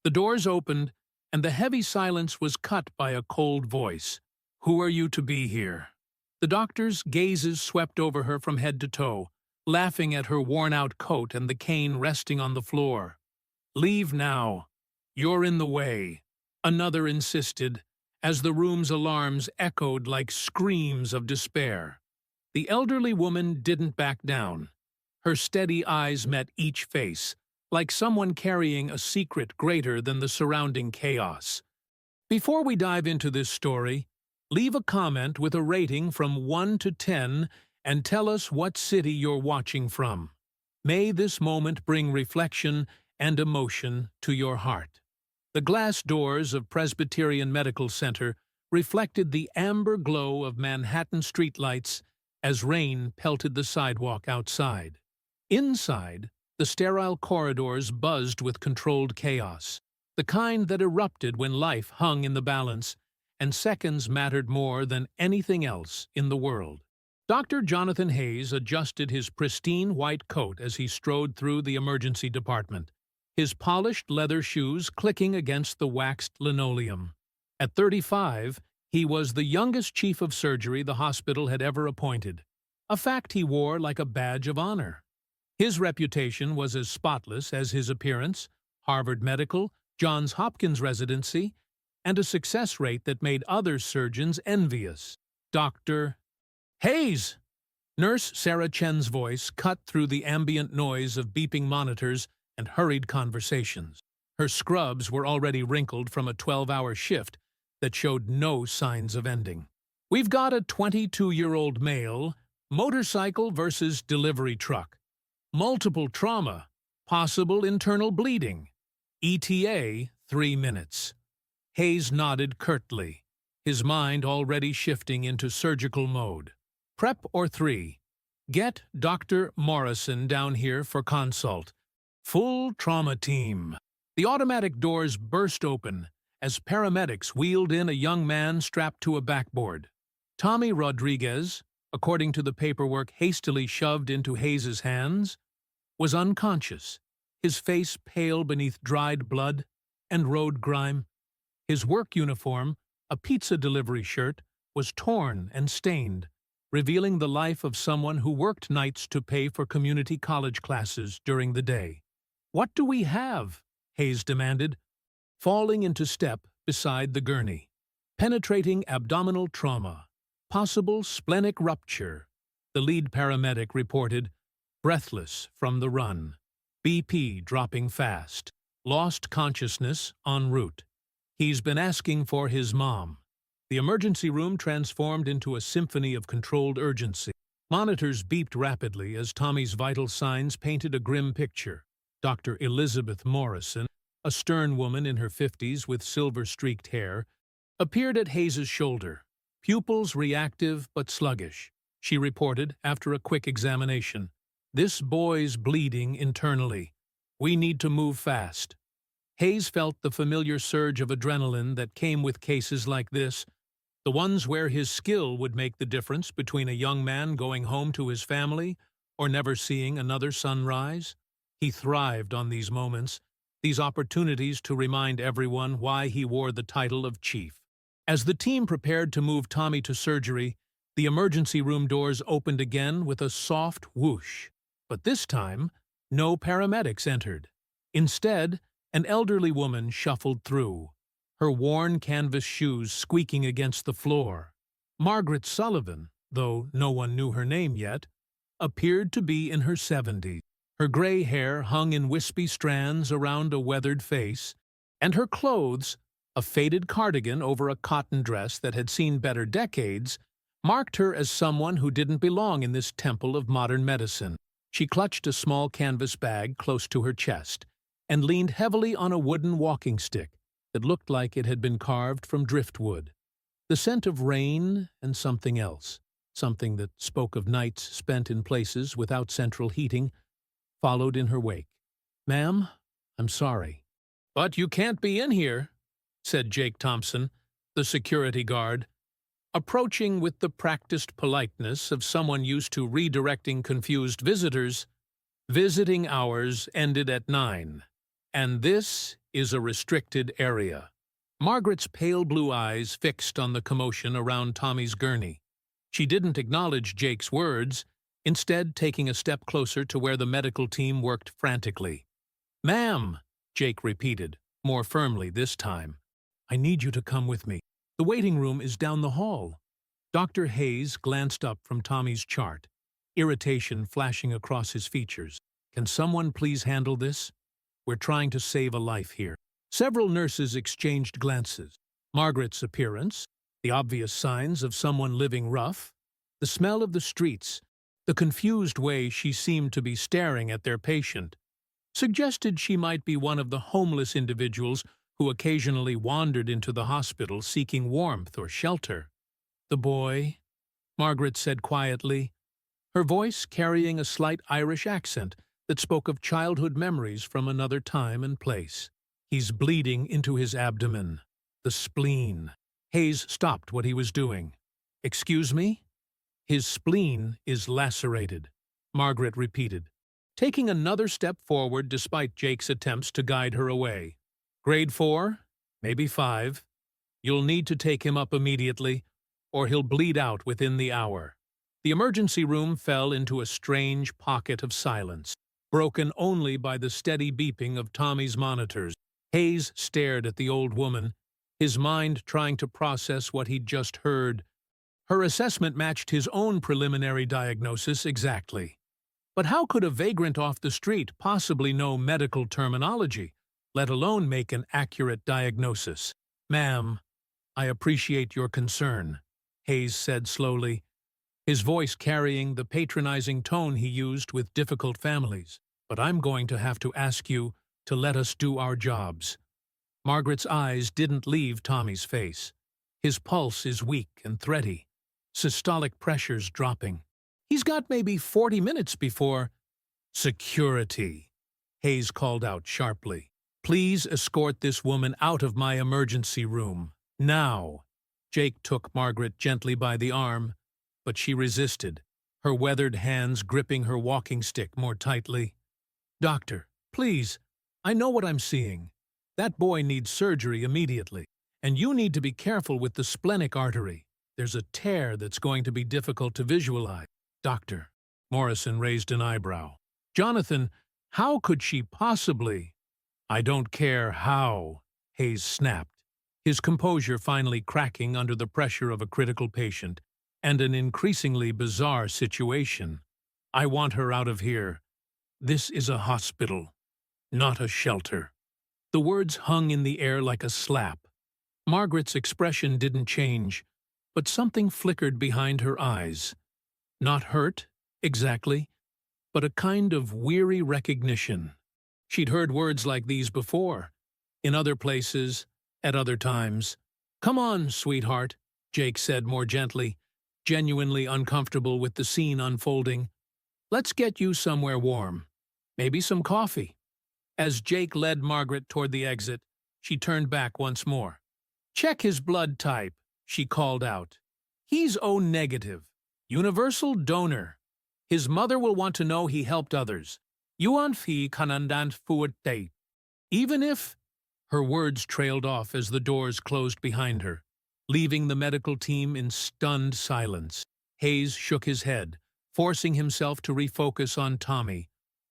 The doors opened, and the heavy silence was cut by a cold voice. "Who are you to be here?" The doctor's gazes swept over her from head to toe, laughing at her worn-out coat and the cane resting on the floor. "Leave now. You're in the way," another insisted, as the room's alarms echoed like screams of despair. The elderly woman didn't back down. Her steady eyes met each face, like someone carrying a secret greater than the surrounding chaos. Before we dive into this story, leave a comment with a rating from 1 to 10 and tell us what city you're watching from. May this moment bring reflection and emotion to your heart. The glass doors of Presbyterian Medical Center reflected the amber glow of Manhattan streetlights as rain pelted the sidewalk outside. Inside, the sterile corridors buzzed with controlled chaos, the kind that erupted when life hung in the balance and seconds mattered more than anything else in the world. Dr. Jonathan Hayes adjusted his pristine white coat as he strode through the emergency department, his polished leather shoes clicking against the waxed linoleum. At 35, he was the youngest chief of surgery the hospital had ever appointed, a fact he wore like a badge of honor. His reputation was as spotless as his appearance: Harvard Medical, Johns Hopkins residency, and a success rate that made other surgeons envious. "Dr. Hayes!" Nurse Sarah Chen's voice cut through the ambient noise of beeping monitors and hurried conversations. Her scrubs were already wrinkled from a 12-hour shift that showed no signs of ending. "We've got a 22-year-old male, motorcycle versus delivery truck. Multiple trauma, possible internal bleeding. ETA, 3 minutes. Hayes nodded curtly, his mind already shifting into surgical mode. "Prep or 3. Get Dr. Morrison down here for consult. Full trauma team." The automatic doors burst open as paramedics wheeled in a young man strapped to a backboard. Tommy Rodriguez, according to the paperwork hastily shoved into Hayes's hands, was unconscious, his face pale beneath dried blood and road grime. His work uniform, a pizza delivery shirt, was torn and stained, revealing the life of someone who worked nights to pay for community college classes during the day. "What do we have?" Hayes demanded, falling into step beside the gurney. "Penetrating abdominal trauma. Possible splenic rupture," the lead paramedic reported, breathless from the run. "BP dropping fast. Lost consciousness en route. He's been asking for his mom." The emergency room transformed into a symphony of controlled urgency. Monitors beeped rapidly as Tommy's vital signs painted a grim picture. Dr. Elizabeth Morrison, a stern woman in her 50s with silver-streaked hair, appeared at Hayes's shoulder, pupils reactive but sluggish. She reported after a quick examination, "This boy's bleeding internally. We need to move fast." Hayes felt the familiar surge of adrenaline that came with cases like this, the ones where his skill would make the difference between a young man going home to his family or never seeing another sunrise. He thrived on these moments, these opportunities to remind everyone why he wore the title of chief. As the team prepared to move Tommy to surgery, the emergency room doors opened again with a soft whoosh. But this time, no paramedics entered. Instead, an elderly woman shuffled through, her worn canvas shoes squeaking against the floor. Margaret Sullivan, though no one knew her name yet, appeared to be in her 70s. Her gray hair hung in wispy strands around a weathered face, and her clothes, a faded cardigan over a cotton dress that had seen better decades, marked her as someone who didn't belong in this temple of modern medicine. She clutched a small canvas bag close to her chest and leaned heavily on a wooden walking stick that looked like it had been carved from driftwood. The scent of rain and something else, something that spoke of nights spent in places without central heating, followed in her wake. "Ma'am, I'm sorry." "But you can't be in here," said Jake Thompson, the security guard, approaching with the practiced politeness of someone used to redirecting confused visitors. "Visiting hours ended at 9, and this is a restricted area. Margaret's pale blue eyes fixed on the commotion around Tommy's gurney. She didn't acknowledge Jake's words, instead taking a step closer to where the medical team worked frantically. "Ma'am," Jake repeated, more firmly this time. "I need you to come with me. The waiting room is down the hall." Dr. Hayes glanced up from Tommy's chart, irritation flashing across his features. "Can someone please handle this? We're trying to save a life here." Several nurses exchanged glances. Margaret's appearance, the obvious signs of someone living rough, the smell of the streets, the confused way she seemed to be staring at their patient, suggested she might be one of the homeless individuals who occasionally wandered into the hospital seeking warmth or shelter. "The boy," Margaret said quietly, her voice carrying a slight Irish accent that spoke of childhood memories from another time and place. "He's bleeding into his abdomen. The spleen." Hayes stopped what he was doing. "Excuse me?" "His spleen is lacerated," Margaret repeated, taking another step forward despite Jake's attempts to guide her away. "Grade 4, maybe 5. You'll need to take him up immediately, or he'll bleed out within the hour." The emergency room fell into a strange pocket of silence, broken only by the steady beeping of Tommy's monitors. Hayes stared at the old woman, his mind trying to process what he'd just heard. Her assessment matched his own preliminary diagnosis exactly. But how could a vagrant off the street possibly know medical terminology, let alone make an accurate diagnosis? "Ma'am, I appreciate your concern," Hayes said slowly, his voice carrying the patronizing tone he used with difficult families. "But I'm going to have to ask you to let us do our jobs." Margaret's eyes didn't leave Tommy's face. His pulse is weak and thready, systolic pressures dropping. "He's got maybe 40 minutes before—" "Security," Hayes called out sharply. "Please escort this woman out of my emergency room. Now." Jake took Margaret gently by the arm, but she resisted, her weathered hands gripping her walking stick more tightly. "Doctor, please, I know what I'm seeing. That boy needs surgery immediately, and you need to be careful with the splenic artery. There's a tear that's going to be difficult to visualize." "Doctor," Morrison raised an eyebrow. "Jonathan, how could she possibly—" "I don't care how," Hayes snapped, his composure finally cracking under the pressure of a critical patient and an increasingly bizarre situation. "I want her out of here. This is a hospital, not a shelter." The words hung in the air like a slap. Margaret's expression didn't change, but something flickered behind her eyes. Not hurt, exactly, but a kind of weary recognition. She'd heard words like these before, in other places, at other times. "Come on, sweetheart," Jake said more gently, genuinely uncomfortable with the scene unfolding. "Let's get you somewhere warm. Maybe some coffee." As Jake led Margaret toward the exit, she turned back once more. "Check his blood type," she called out. "He's O-negative. Universal donor. His mother will want to know he helped others. Yuan fi kanandant fuerte." Even if— Her words trailed off as the doors closed behind her, leaving the medical team in stunned silence. Hayes shook his head, forcing himself to refocus on Tommy,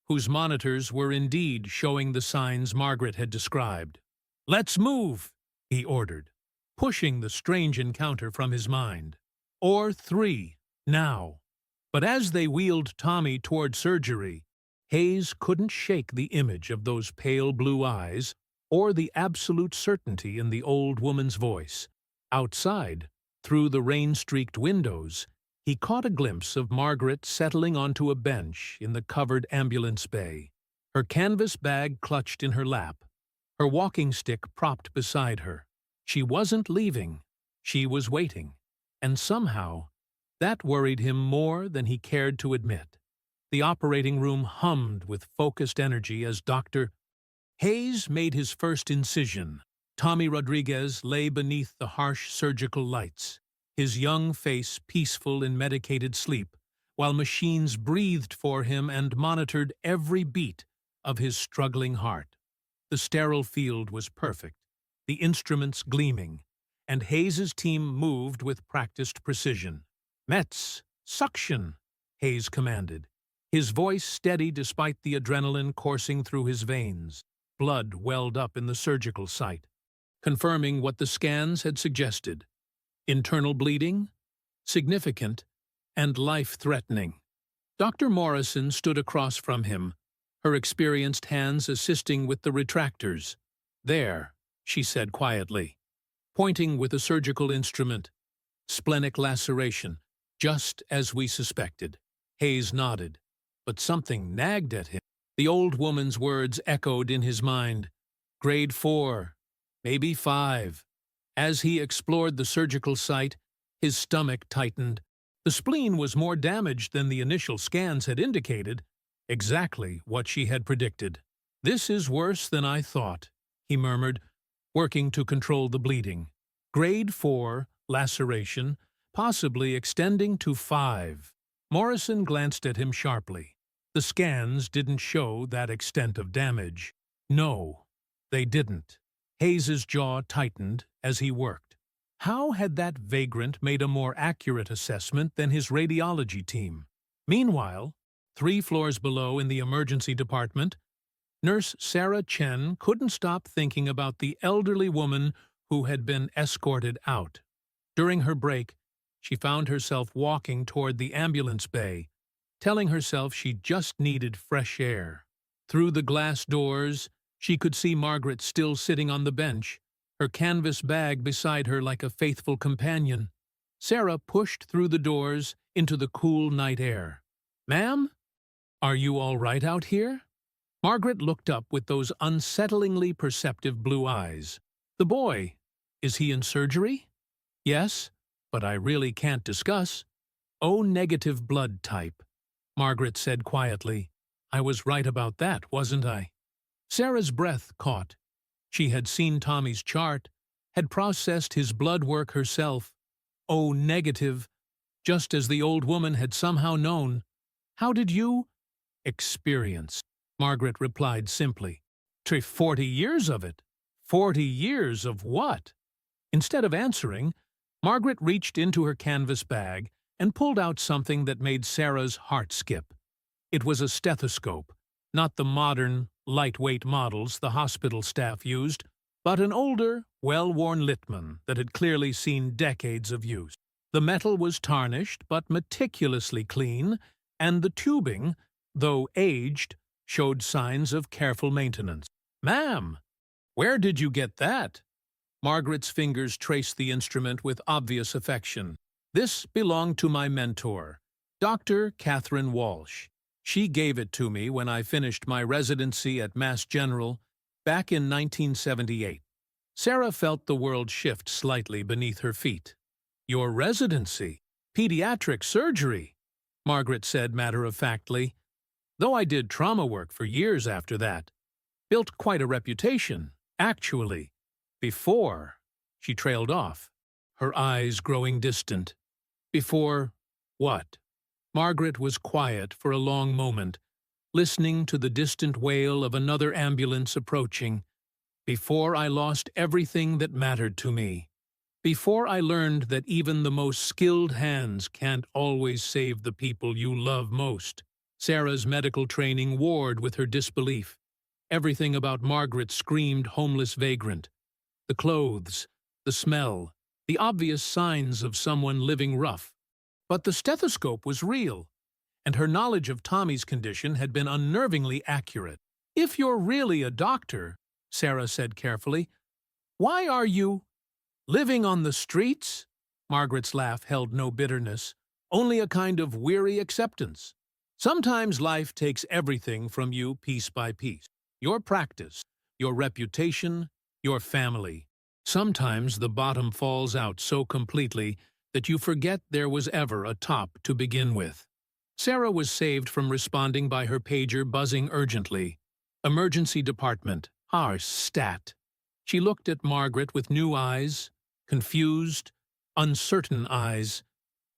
whose monitors were indeed showing the signs Margaret had described. "Let's move," he ordered, pushing the strange encounter from his mind. Or 3, now. But as they wheeled Tommy toward surgery, Hayes couldn't shake the image of those pale blue eyes or the absolute certainty in the old woman's voice. Outside, through the rain-streaked windows, he caught a glimpse of Margaret settling onto a bench in the covered ambulance bay, her canvas bag clutched in her lap, her walking stick propped beside her. She wasn't leaving. She was waiting. And somehow, that worried him more than he cared to admit. The operating room hummed with focused energy as Dr. Hayes made his first incision. Tommy Rodriguez lay beneath the harsh surgical lights, his young face peaceful in medicated sleep, while machines breathed for him and monitored every beat of his struggling heart. The sterile field was perfect, the instruments gleaming, and Hayes's team moved with practiced precision. "Mets, suction," Hayes commanded, his voice steady despite the adrenaline coursing through his veins. Blood welled up in the surgical site, confirming what the scans had suggested. Internal bleeding? Significant and life-threatening. Dr. Morrison stood across from him, her experienced hands assisting with the retractors. "There," she said quietly, pointing with a surgical instrument. "Splenic laceration, just as we suspected." Hayes nodded, but something nagged at him. The old woman's words echoed in his mind. Grade 4, maybe 5. As he explored the surgical site, his stomach tightened. The spleen was more damaged than the initial scans had indicated, exactly what she had predicted. "This is worse than I thought," he murmured, working to control the bleeding. Grade 4, laceration, possibly extending to 5. Morrison glanced at him sharply. The scans didn't show that extent of damage. No, they didn't. Hayes's jaw tightened as he worked. How had that vagrant made a more accurate assessment than his radiology team? Meanwhile, 3 floors below in the emergency department, Nurse Sarah Chen couldn't stop thinking about the elderly woman who had been escorted out. During her break, she found herself walking toward the ambulance bay, telling herself she just needed fresh air. Through the glass doors, she could see Margaret still sitting on the bench, her canvas bag beside her like a faithful companion. Sarah pushed through the doors into the cool night air. "Ma'am, are you all right out here?" Margaret looked up with those unsettlingly perceptive blue eyes. "The boy, is he in surgery?" "Yes, but I really can't discuss." "O-negative blood type," Margaret said quietly. "I was right about that, wasn't I?" Sarah's breath caught. She had seen Tommy's chart, had processed his blood work herself. O-negative, just as the old woman had somehow known. "How did you—" "Experience," Margaret replied simply. 40 years of it." "40 years of what?" Instead of answering, Margaret reached into her canvas bag and pulled out something that made Sarah's heart skip. It was a stethoscope, not the modern, lightweight models the hospital staff used, but an older, well-worn Littmann that had clearly seen decades of use. The metal was tarnished but meticulously clean, and the tubing, though aged, showed signs of careful maintenance. "Ma'am, where did you get that?" Margaret's fingers traced the instrument with obvious affection. "This belonged to my mentor, Dr. Catherine Walsh. She gave it to me when I finished my residency at Mass General back in 1978. Sarah felt the world shift slightly beneath her feet. "Your residency? Pediatric surgery?" Margaret said matter-of-factly. "Though I did trauma work for years after that. Built quite a reputation, actually. Before—" She trailed off, her eyes growing distant. "Before what?" Margaret was quiet for a long moment, listening to the distant wail of another ambulance approaching. "Before I lost everything that mattered to me. Before I learned that even the most skilled hands can't always save the people you love most." Sarah's medical training warred with her disbelief. Everything about Margaret screamed homeless vagrant. The clothes, the smell, the obvious signs of someone living rough. But the stethoscope was real, and her knowledge of Tommy's condition had been unnervingly accurate. "If you're really a doctor," Sarah said carefully, "why are you living on the streets?" Margaret's laugh held no bitterness, only a kind of weary acceptance. "Sometimes life takes everything from you piece by piece. Your practice, your reputation, your family. Sometimes the bottom falls out so completely that you forget there was ever a top to begin with." Sarah was saved from responding by her pager buzzing urgently. "Emergency department. Stat." She looked at Margaret with new eyes, confused, uncertain eyes.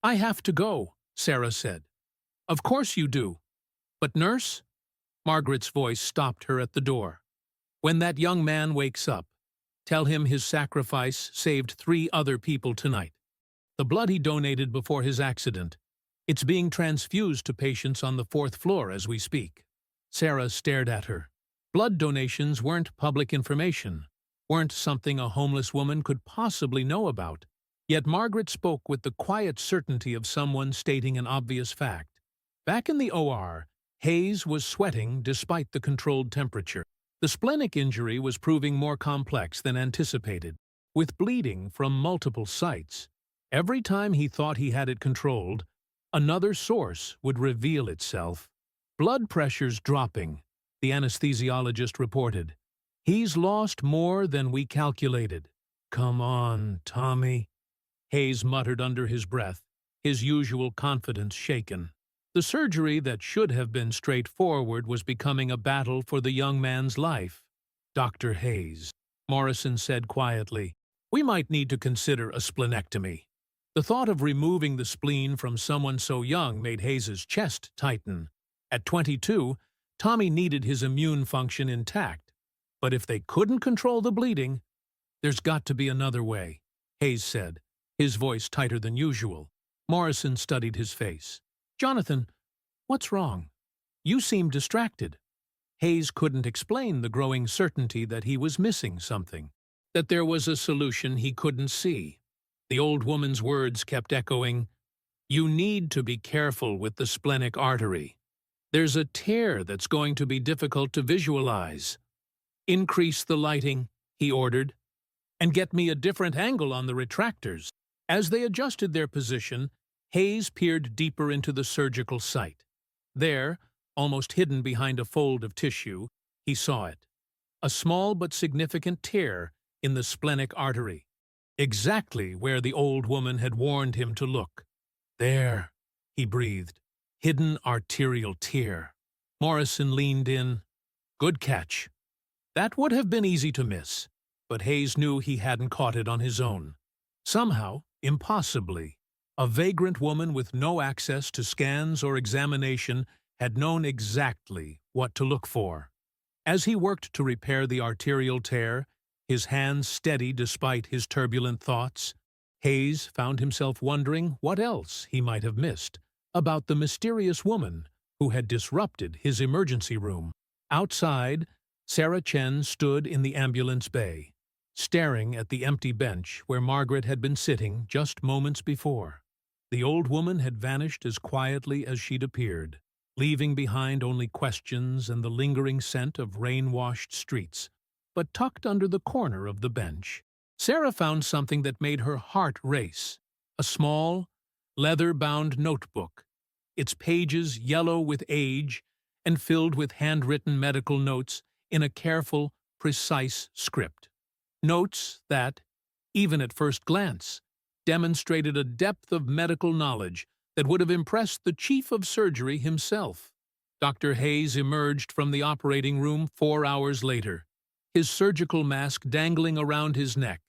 "I have to go," Sarah said. "Of course you do. But nurse?" Margaret's voice stopped her at the door. When that young man wakes up, tell him his sacrifice saved 3 other people tonight. The blood he donated before his accident. It's being transfused to patients on the 4th floor as we speak." Sarah stared at her. Blood donations weren't public information, weren't something a homeless woman could possibly know about. Yet Margaret spoke with the quiet certainty of someone stating an obvious fact. Back in the OR, Hayes was sweating despite the controlled temperature. The splenic injury was proving more complex than anticipated, with bleeding from multiple sites. Every time he thought he had it controlled, another source would reveal itself. "Blood pressure's dropping," the anesthesiologist reported. "He's lost more than we calculated." "Come on, Tommy," Hayes muttered under his breath, his usual confidence shaken. The surgery that should have been straightforward was becoming a battle for the young man's life. "Dr. Hayes," Morrison said quietly, "we might need to consider a splenectomy." The thought of removing the spleen from someone so young made Hayes's chest tighten. At 22, Tommy needed his immune function intact. But if they couldn't control the bleeding, "There's got to be another way," Hayes said, his voice tighter than usual. Morrison studied his face. "Jonathan, what's wrong? You seem distracted." Hayes couldn't explain the growing certainty that he was missing something, that there was a solution he couldn't see. The old woman's words kept echoing, "You need to be careful with the splenic artery. There's a tear that's going to be difficult to visualize." "Increase the lighting," he ordered, "and get me a different angle on the retractors." As they adjusted their position, Hayes peered deeper into the surgical site. There, almost hidden behind a fold of tissue, he saw it. A small but significant tear in the splenic artery. Exactly where the old woman had warned him to look. "There," he breathed. "Hidden arterial tear." Morrison leaned in. "Good catch." That would have been easy to miss, but Hayes knew he hadn't caught it on his own. Somehow, impossibly, a vagrant woman with no access to scans or examination had known exactly what to look for. As he worked to repair the arterial tear, his hands steady despite his turbulent thoughts, Hayes found himself wondering what else he might have missed about the mysterious woman who had disrupted his emergency room. Outside, Sarah Chen stood in the ambulance bay, staring at the empty bench where Margaret had been sitting just moments before. The old woman had vanished as quietly as she'd appeared, leaving behind only questions and the lingering scent of rain-washed streets. But tucked under the corner of the bench, Sarah found something that made her heart race. A small, leather-bound notebook, its pages yellow with age and filled with handwritten medical notes in a careful, precise script. Notes that, even at first glance, demonstrated a depth of medical knowledge that would have impressed the chief of surgery himself. Dr. Hayes emerged from the operating room 4 hours later, his surgical mask dangling around his neck,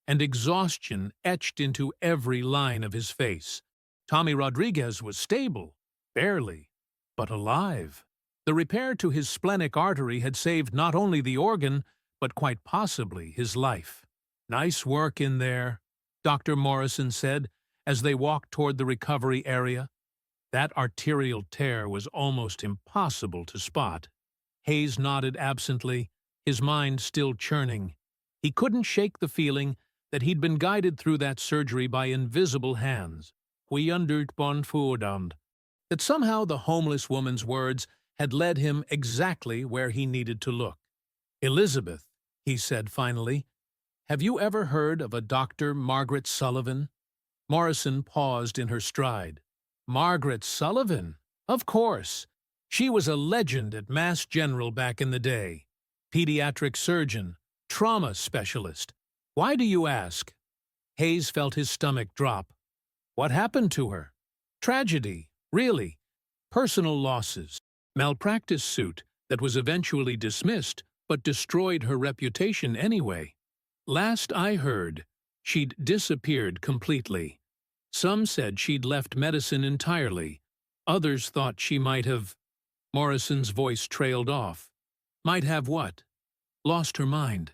and exhaustion etched into every line of his face. Tommy Rodriguez was stable, barely, but alive. The repair to his splenic artery had saved not only the organ, but quite possibly his life. "Nice work in there," Dr. Morrison said as they walked toward the recovery area. That arterial tear was almost impossible to spot. Hayes nodded absently, his mind still churning. He couldn't shake the feeling that he'd been guided through that surgery by invisible hands. "We understand," that somehow the homeless woman's words had led him exactly where he needed to look. "Elizabeth," he said finally, "have you ever heard of a Dr. Margaret Sullivan?" Morrison paused in her stride. "Margaret Sullivan? Of course. She was a legend at Mass General back in the day. Pediatric surgeon, trauma specialist. Why do you ask?" Hayes felt his stomach drop. "What happened to her?" "Tragedy, really. Personal losses. Malpractice suit that was eventually dismissed but destroyed her reputation anyway. Last I heard, she'd disappeared completely. Some said she'd left medicine entirely. Others thought she might have—" Morrison's voice trailed off. "Might have what?" lost her mind.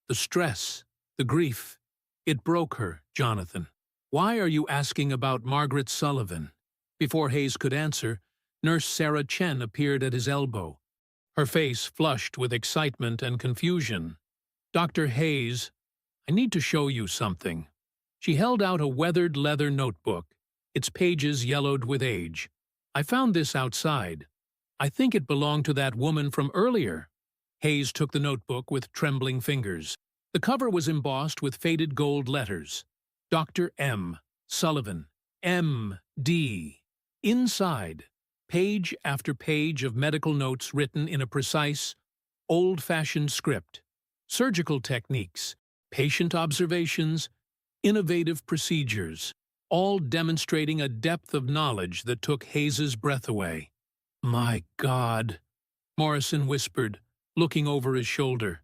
The stress, the grief, it broke her, Jonathan. Why are you asking about Margaret Sullivan? Before Hayes could answer, Nurse Sarah Chen appeared at his elbow, her face flushed with excitement and confusion. Dr. Hayes, I need to show you something. She held out a weathered leather notebook, its pages yellowed with age. I found this outside. I think it belonged to that woman from earlier. Hayes took the notebook with trembling fingers. The cover was embossed with faded gold letters. Dr. M. Sullivan, M.D. Inside, page after page of medical notes written in a precise, old-fashioned script. Surgical techniques, patient observations, innovative procedures, all demonstrating a depth of knowledge that took Hayes's breath away. My God, Morrison whispered, looking over his shoulder.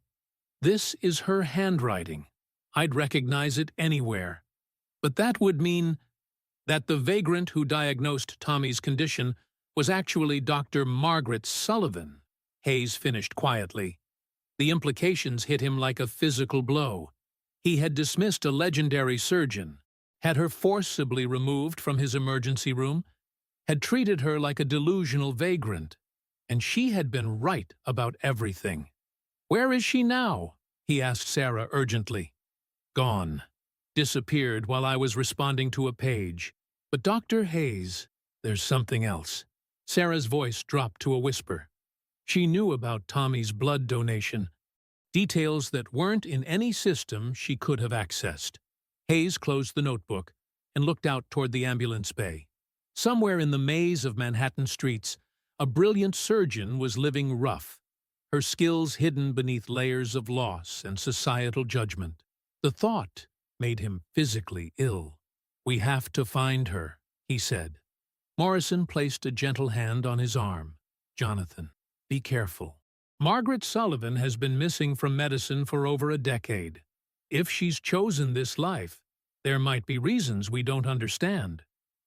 This is her handwriting. I'd recognize it anywhere. But that would mean that the vagrant who diagnosed Tommy's condition was actually Dr. Margaret Sullivan, Hayes finished quietly. The implications hit him like a physical blow. He had dismissed a legendary surgeon, had her forcibly removed from his emergency room, had treated her like a delusional vagrant, and she had been right about everything. Where is she now? He asked Sarah urgently. Gone. Disappeared while I was responding to a page. But Dr. Hayes, there's something else. Sarah's voice dropped to a whisper. She knew about Tommy's blood donation, details that weren't in any system she could have accessed. Hayes closed the notebook and looked out toward the ambulance bay. Somewhere in the maze of Manhattan streets, a brilliant surgeon was living rough, her skills hidden beneath layers of loss and societal judgment. The thought made him physically ill. We have to find her, he said. Morrison placed a gentle hand on his arm. Jonathan, be careful. Margaret Sullivan has been missing from medicine for over a decade. If she's chosen this life, there might be reasons we don't understand.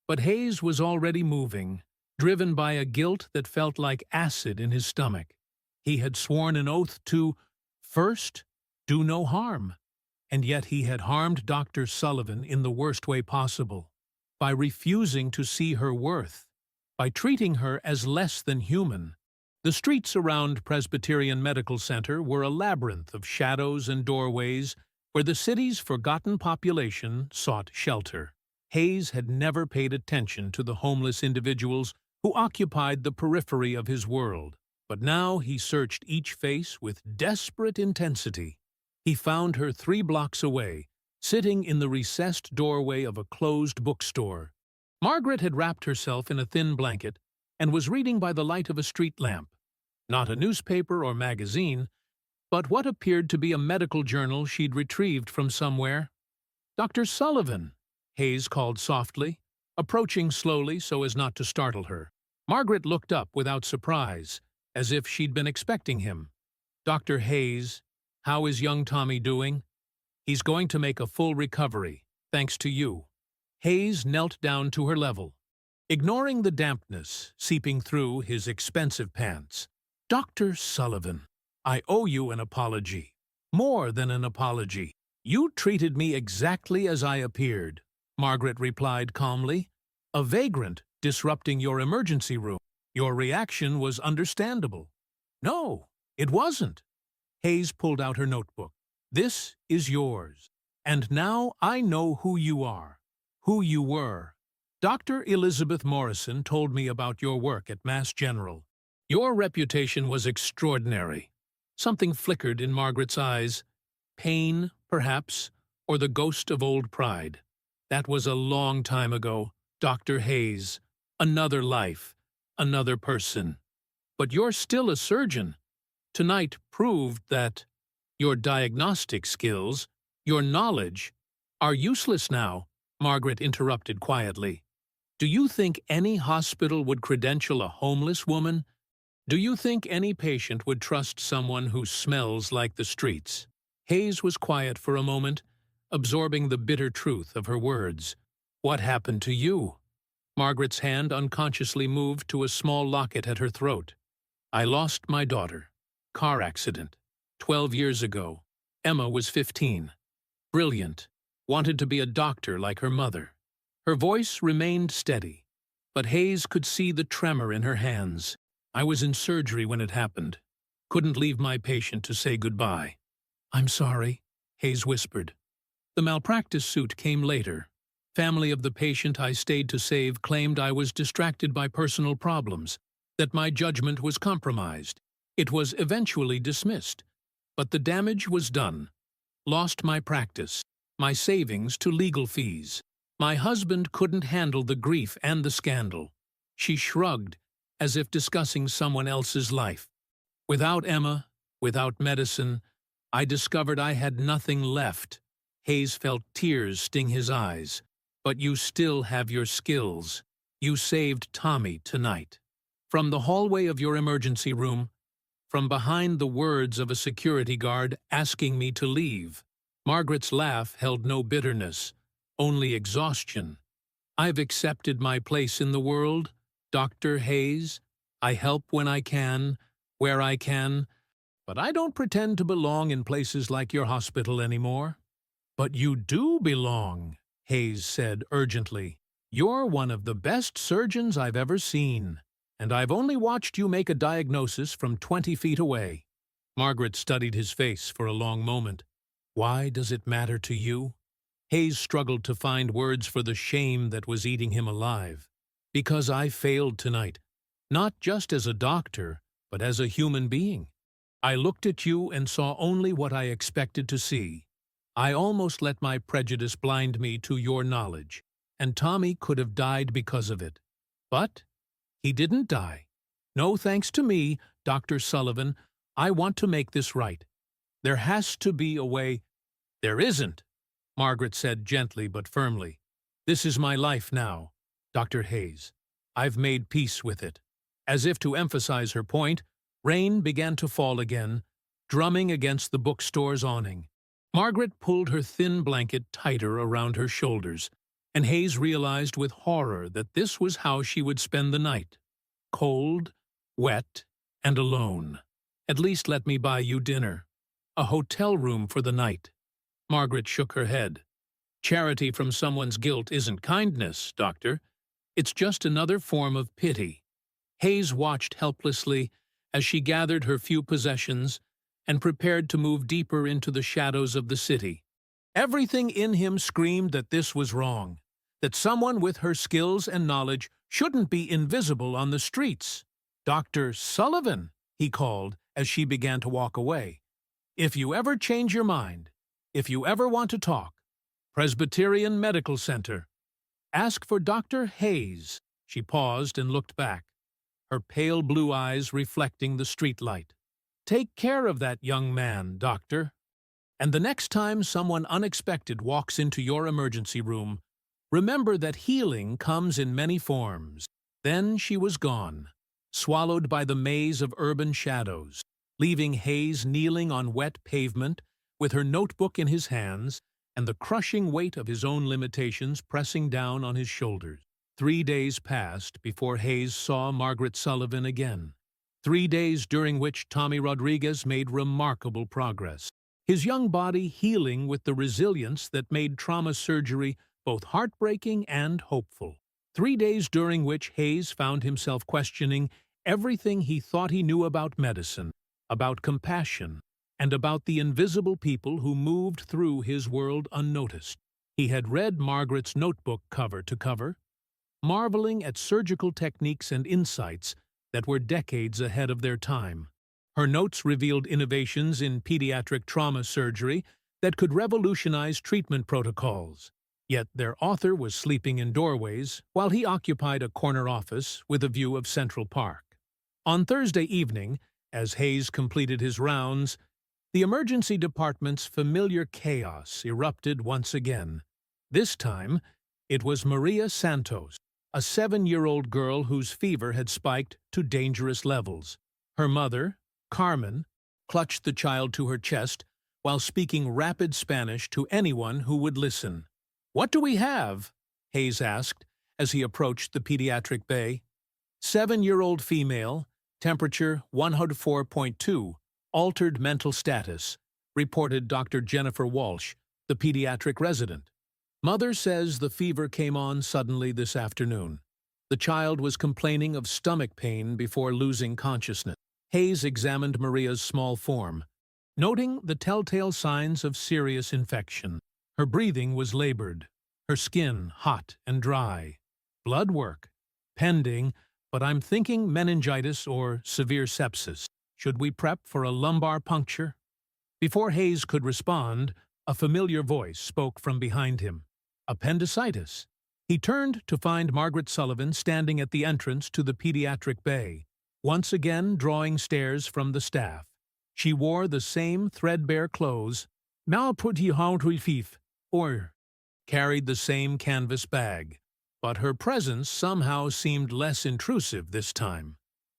But Hayes was already moving, driven by a guilt that felt like acid in his stomach. He had sworn an oath to, first, do no harm. And yet he had harmed Dr. Sullivan in the worst way possible, by refusing to see her worth, by treating her as less than human. The streets around Presbyterian Medical Center were a labyrinth of shadows and doorways where the city's forgotten population sought shelter. Hayes had never paid attention to the homeless individuals who occupied the periphery of his world, but now he searched each face with desperate intensity. He found her 3 blocks away, sitting in the recessed doorway of a closed bookstore. Margaret had wrapped herself in a thin blanket and was reading by the light of a street lamp. Not a newspaper or magazine, but what appeared to be a medical journal she'd retrieved from somewhere. Dr. Sullivan, Hayes called softly, approaching slowly so as not to startle her. Margaret looked up without surprise, as if she'd been expecting him. Dr. Hayes, how is young Tommy doing? He's going to make a full recovery, thanks to you. Hayes knelt down to her level, ignoring the dampness seeping through his expensive pants. Dr. Sullivan, I owe you an apology. More than an apology. You treated me exactly as I appeared, Margaret replied calmly. A vagrant disrupting your emergency room. Your reaction was understandable. No, it wasn't. Hayes pulled out her notebook. This is yours. And now I know who you are, who you were. Dr. Elizabeth Morrison told me about your work at Mass General. Your reputation was extraordinary. Something flickered in Margaret's eyes. Pain, perhaps, or the ghost of old pride. That was a long time ago, Dr. Hayes. Another life, another person. But you're still a surgeon. Tonight proved that your diagnostic skills, your knowledge, are useless now, Margaret interrupted quietly. Do you think any hospital would credential a homeless woman? Do you think any patient would trust someone who smells like the streets? Hayes was quiet for a moment, absorbing the bitter truth of her words. What happened to you? Margaret's hand unconsciously moved to a small locket at her throat. I lost my daughter. Car accident. 12 years ago, Emma was 15. Brilliant. Wanted to be a doctor like her mother. Her voice remained steady, but Hayes could see the tremor in her hands. I was in surgery when it happened. Couldn't leave my patient to say goodbye. I'm sorry, Hayes whispered. The malpractice suit came later. Family of the patient I stayed to save claimed I was distracted by personal problems, that my judgment was compromised. It was eventually dismissed, but the damage was done. Lost my practice, my savings to legal fees. My husband couldn't handle the grief and the scandal. She shrugged, as if discussing someone else's life. Without Emma, without medicine, I discovered I had nothing left. Hayes felt tears sting his eyes. But you still have your skills. You saved Tommy tonight. From the hallway of your emergency room, from behind the words of a security guard asking me to leave, Margaret's laugh held no bitterness, only exhaustion. I've accepted my place in the world, Dr. Hayes. I help when I can, where I can, but I don't pretend to belong in places like your hospital anymore. But you do belong, Hayes said urgently. You're one of the best surgeons I've ever seen, and I've only watched you make a diagnosis from 20 feet away. Margaret studied his face for a long moment. Why does it matter to you? Hayes struggled to find words for the shame that was eating him alive. Because I failed tonight, not just as a doctor, but as a human being. I looked at you and saw only what I expected to see. I almost let my prejudice blind me to your knowledge, and Tommy could have died because of it. But he didn't die. No thanks to me, Dr. Sullivan. I want to make this right. There has to be a way. There isn't, Margaret said gently but firmly. This is my life now, Dr. Hayes. I've made peace with it. As if to emphasize her point, rain began to fall again, drumming against the bookstore's awning. Margaret pulled her thin blanket tighter around her shoulders, and Hayes realized with horror that this was how she would spend the night. Cold, wet, and alone. At least let me buy you dinner. A hotel room for the night. Margaret shook her head. Charity from someone's guilt isn't kindness, Doctor. It's just another form of pity. Hayes watched helplessly as she gathered her few possessions and prepared to move deeper into the shadows of the city. Everything in him screamed that this was wrong, that someone with her skills and knowledge shouldn't be invisible on the streets. Dr. Sullivan, he called as she began to walk away. If you ever change your mind, if you ever want to talk, Presbyterian Medical Center. Ask for Dr. Hayes. She paused and looked back, her pale blue eyes reflecting the streetlight. Take care of that young man, doctor. And the next time someone unexpected walks into your emergency room, remember that healing comes in many forms. Then she was gone, swallowed by the maze of urban shadows, leaving Hayes kneeling on wet pavement with her notebook in his hands and the crushing weight of his own limitations pressing down on his shoulders. 3 days passed before Hayes saw Margaret Sullivan again. 3 days during which Tommy Rodriguez made remarkable progress, his young body healing with the resilience that made trauma surgery both heartbreaking and hopeful. 3 days during which Hayes found himself questioning everything he thought he knew about medicine, about compassion, and about the invisible people who moved through his world unnoticed. He had read Margaret's notebook cover to cover, marveling at surgical techniques and insights that were decades ahead of their time. Her notes revealed innovations in pediatric trauma surgery that could revolutionize treatment protocols. Yet their author was sleeping in doorways while he occupied a corner office with a view of Central Park. On Thursday evening, as Hayes completed his rounds, the emergency department's familiar chaos erupted once again. This time, it was Maria Santos, a 7-year-old girl whose fever had spiked to dangerous levels. Her mother, Carmen, clutched the child to her chest while speaking rapid Spanish to anyone who would listen. "What do we have?" Hayes asked as he approached the pediatric bay. 7-year-old female, temperature 104.2, Altered mental status, reported Dr. Jennifer Walsh, the pediatric resident. Mother says the fever came on suddenly this afternoon. The child was complaining of stomach pain before losing consciousness. Hayes examined Maria's small form, noting the telltale signs of serious infection. Her breathing was labored, her skin hot and dry. Blood work, pending, but I'm thinking meningitis or severe sepsis. Should we prep for a lumbar puncture? Before Hayes could respond, a familiar voice spoke from behind him. Appendicitis. He turned to find Margaret Sullivan standing at the entrance to the pediatric bay, once again drawing stares from the staff. She wore the same threadbare clothes, or carried the same canvas bag, but her presence somehow seemed less intrusive this time.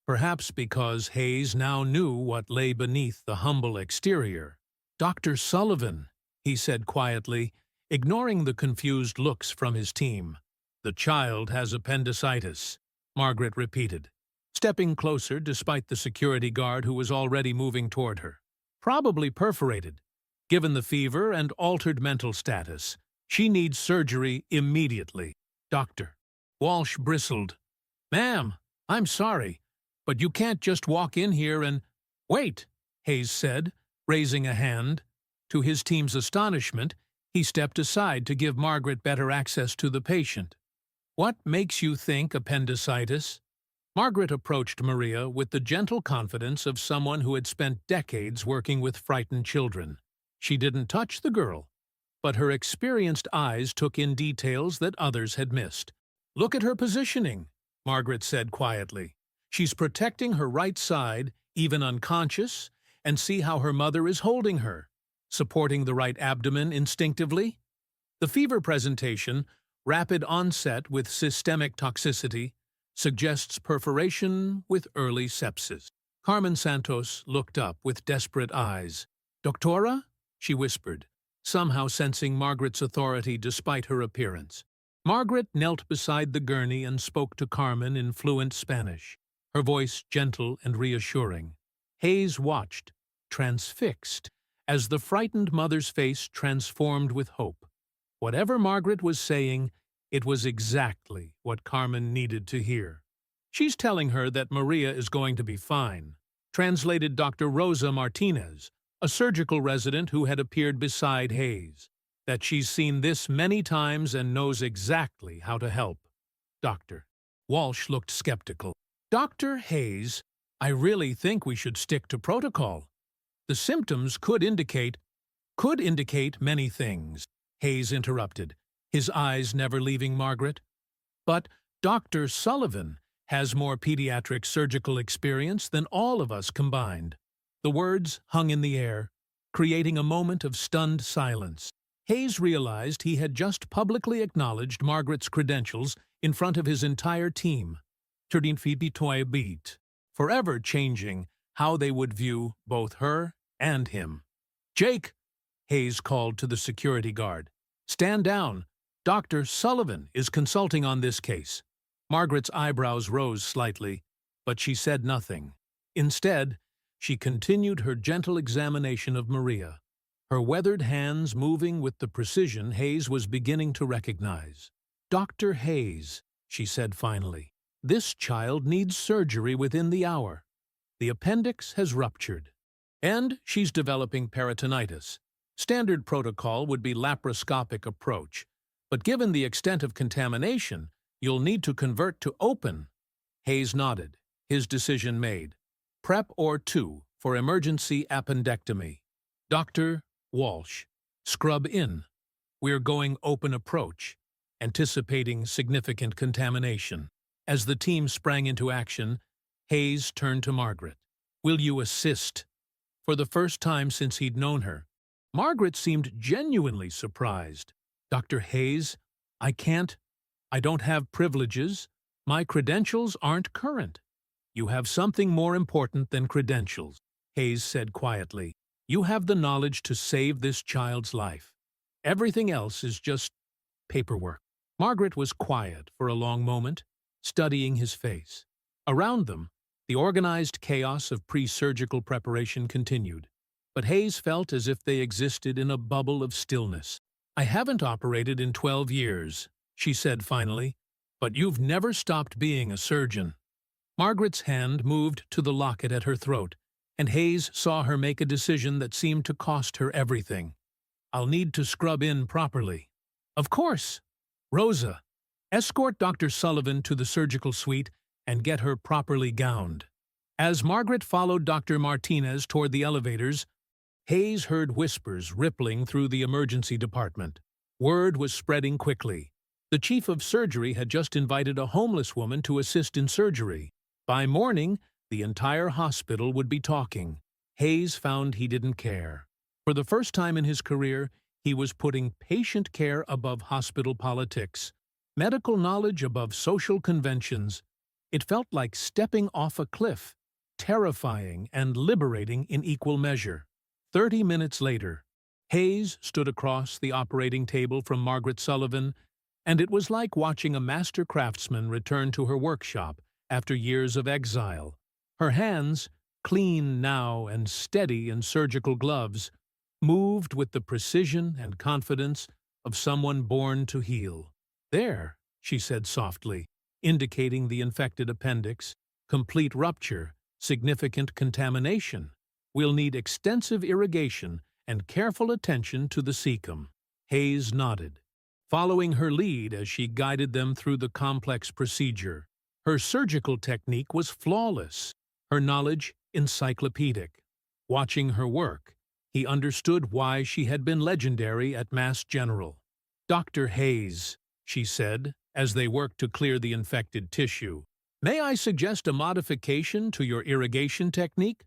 Perhaps because Hayes now knew what lay beneath the humble exterior. "Dr. Sullivan," he said quietly, ignoring the confused looks from his team. "The child has appendicitis," Margaret repeated, stepping closer despite the security guard who was already moving toward her. "Probably perforated. Given the fever and altered mental status, she needs surgery immediately." Dr. Walsh bristled. "Ma'am, I'm sorry, but you can't just walk in here and—" "Wait," Hayes said, raising a hand. To his team's astonishment, he stepped aside to give Margaret better access to the patient. "What makes you think appendicitis?" Margaret approached Maria with the gentle confidence of someone who had spent decades working with frightened children. She didn't touch the girl, but her experienced eyes took in details that others had missed. "Look at her positioning," Margaret said quietly. "She's protecting her right side, even unconscious, and see how her mother is holding her, supporting the right abdomen instinctively. The fever presentation, rapid onset with systemic toxicity, suggests perforation with early sepsis." Carmen Santos looked up with desperate eyes. "Doctora?" she whispered, somehow sensing Margaret's authority despite her appearance. Margaret knelt beside the gurney and spoke to Carmen in fluent Spanish, her voice gentle and reassuring. Hayes watched, transfixed, as the frightened mother's face transformed with hope. Whatever Margaret was saying, it was exactly what Carmen needed to hear. "She's telling her that Maria is going to be fine," translated Dr. Rosa Martinez, a surgical resident who had appeared beside Hayes, "that she's seen this many times and knows exactly how to help." Dr. Walsh looked skeptical. "Dr. Hayes, I really think we should stick to protocol. The symptoms could indicate many things," Hayes interrupted, his eyes never leaving Margaret. "But Dr. Sullivan has more pediatric surgical experience than all of us combined." The words hung in the air, creating a moment of stunned silence. Hayes realized he had just publicly acknowledged Margaret's credentials in front of his entire team, forever changing how they would view both her and him. "Jake," Hayes called to the security guard, "stand down. Dr. Sullivan is consulting on this case." Margaret's eyebrows rose slightly, but she said nothing. Instead, she continued her gentle examination of Maria, her weathered hands moving with the precision Hayes was beginning to recognize. "Dr. Hayes," she said finally, "this child needs surgery within the hour. The appendix has ruptured, and she's developing peritonitis. Standard protocol would be laparoscopic approach, but given the extent of contamination, you'll need to convert to open." Hayes nodded, his decision made. "Prep or 2 for emergency appendectomy." Dr. Walsh, "Scrub in. We're going open approach," anticipating significant contamination. As the team sprang into action, Hayes turned to Margaret. "Will you assist?" For the first time since he'd known her, Margaret seemed genuinely surprised. "Dr. Hayes, I don't have privileges. My credentials aren't current." "You have something more important than credentials," Hayes said quietly. "You have the knowledge to save this child's life. Everything else is just paperwork." Margaret was quiet for a long moment, studying his face. Around them, The organized chaos of pre-surgical preparation continued, but Hayes felt as if they existed in a bubble of stillness. "I haven't operated in 12 years," she said finally, "but you've never stopped being a surgeon." Margaret's hand moved to the locket at her throat, and Hayes saw her make a decision that seemed to cost her everything. "I'll need to scrub in properly." "Of course." "Rosa, escort Dr. Sullivan to the surgical suite and get her properly gowned." As Margaret followed Dr. Martinez toward the elevators, Hayes heard whispers rippling through the emergency department. Word was spreading quickly. The chief of surgery had just invited a homeless woman to assist in surgery. By morning, the entire hospital would be talking. Hayes found he didn't care. For the first time in his career, he was putting patient care above hospital politics, medical knowledge above social conventions. It felt like stepping off a cliff, terrifying and liberating in equal measure. 30 minutes later, Hayes stood across the operating table from Margaret Sullivan, and it was like watching a master craftsman return to her workshop after years of exile. Her hands, clean now and steady in surgical gloves, moved with the precision and confidence of someone born to heal. "There," she said softly, indicating the infected appendix, "complete rupture, significant contamination. We'll need extensive irrigation and careful attention to the cecum." Hayes nodded, following her lead as she guided them through the complex procedure. Her surgical technique was flawless, her knowledge encyclopedic. Watching her work, he understood why she had been legendary at Mass General. "Dr. Hayes," she said, as they worked to clear the infected tissue, "may I suggest a modification to your irrigation technique?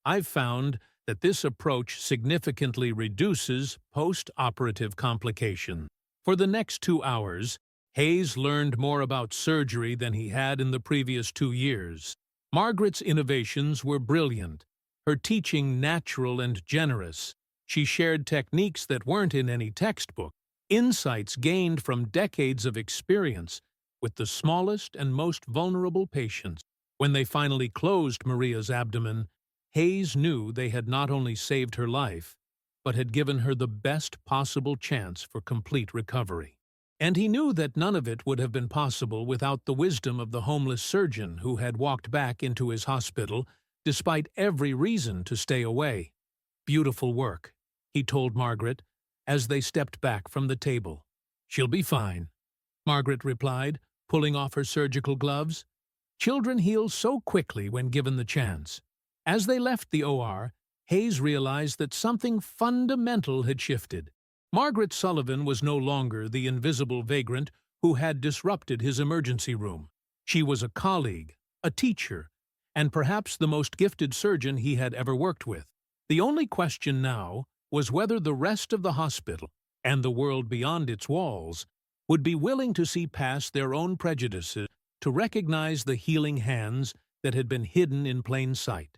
I've found that this approach significantly reduces post-operative complications." For the next 2 hours, Hayes learned more about surgery than he had in the previous 2 years. Margaret's innovations were brilliant, her teaching natural and generous. She shared techniques that weren't in any textbook, insights gained from decades of experience with the smallest and most vulnerable patients. When they finally closed Maria's abdomen, Hayes knew they had not only saved her life, but had given her the best possible chance for complete recovery. And he knew that none of it would have been possible without the wisdom of the homeless surgeon who had walked back into his hospital despite every reason to stay away. "Beautiful work," he told Margaret as they stepped back from the table. "She'll be fine," Margaret replied, pulling off her surgical gloves. Children heal so quickly when given the chance. As they left the OR, Hayes realized that something fundamental had shifted. Margaret Sullivan was no longer the invisible vagrant who had disrupted his emergency room. She was a colleague, a teacher, and perhaps the most gifted surgeon he had ever worked with. The only question now was whether the rest of the hospital, and the world beyond its walls, would be willing to see past their own prejudices to recognize the healing hands that had been hidden in plain sight.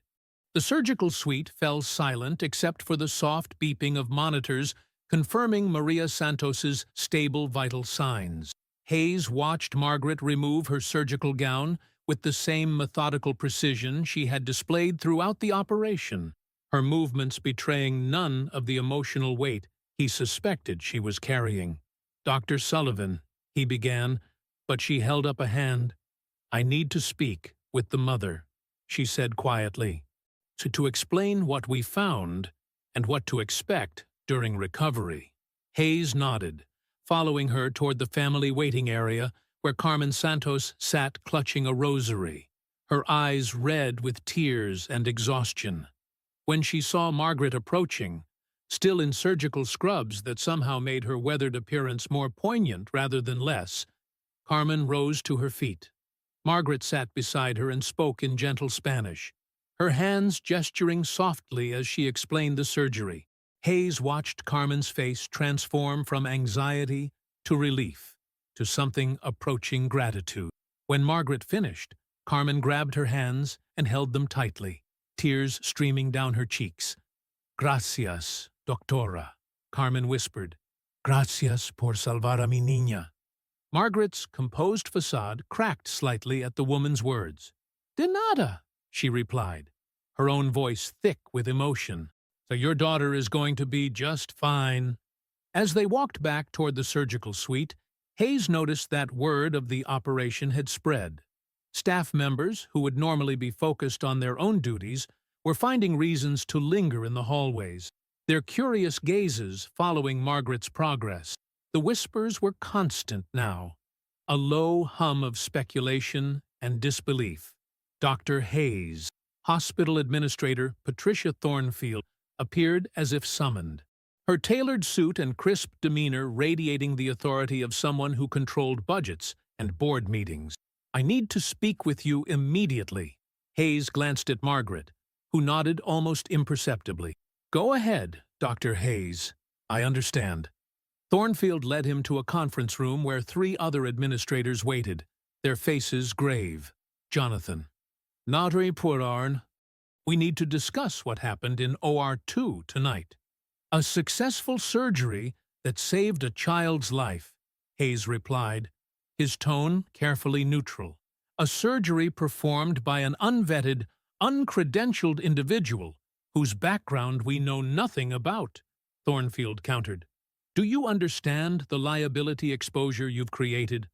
The surgical suite fell silent except for the soft beeping of monitors confirming Maria Santos's stable vital signs. Hayes watched Margaret remove her surgical gown with the same methodical precision she had displayed throughout the operation, her movements betraying none of the emotional weight he suspected she was carrying. "Dr. Sullivan," he began, but she held up a hand. "I need to speak with the mother," she said quietly, to explain what we found and what to expect during recovery." Hayes nodded, following her toward the family waiting area where Carmen Santos sat clutching a rosary, her eyes red with tears and exhaustion. When she saw Margaret approaching, still in surgical scrubs that somehow made her weathered appearance more poignant rather than less, Carmen rose to her feet. Margaret sat beside her and spoke in gentle Spanish, her hands gesturing softly as she explained the surgery. Hayes watched Carmen's face transform from anxiety to relief, to something approaching gratitude. When Margaret finished, Carmen grabbed her hands and held them tightly, tears streaming down her cheeks. "Gracias, doctora," Carmen whispered. "Gracias por salvar a mi niña." Margaret's composed facade cracked slightly at the woman's words. "De nada," she replied, her own voice thick with emotion. So your daughter is going to be just fine. As they walked back toward the surgical suite, Hayes noticed that word of the operation had spread. Staff members, who would normally be focused on their own duties, were finding reasons to linger in the hallways, their curious gazes following Margaret's progress. The whispers were constant now, a low hum of speculation and disbelief. Dr. Hayes, hospital administrator Patricia Thornfield, appeared as if summoned, her tailored suit and crisp demeanor radiating the authority of someone who controlled budgets and board meetings. "I need to speak with you immediately." Hayes glanced at Margaret, who nodded almost imperceptibly. "Go ahead, Dr. Hayes. I understand." Thornfield led him to a conference room where 3 other administrators waited, their faces grave. "Jonathan." "Nadri Purarn. We need to discuss what happened in OR2 tonight." "A successful surgery that saved a child's life," Hayes replied, his tone carefully neutral. "A surgery performed by an unvetted, uncredentialed individual whose background we know nothing about," Thornfield countered. "Do you understand the liability exposure you've created?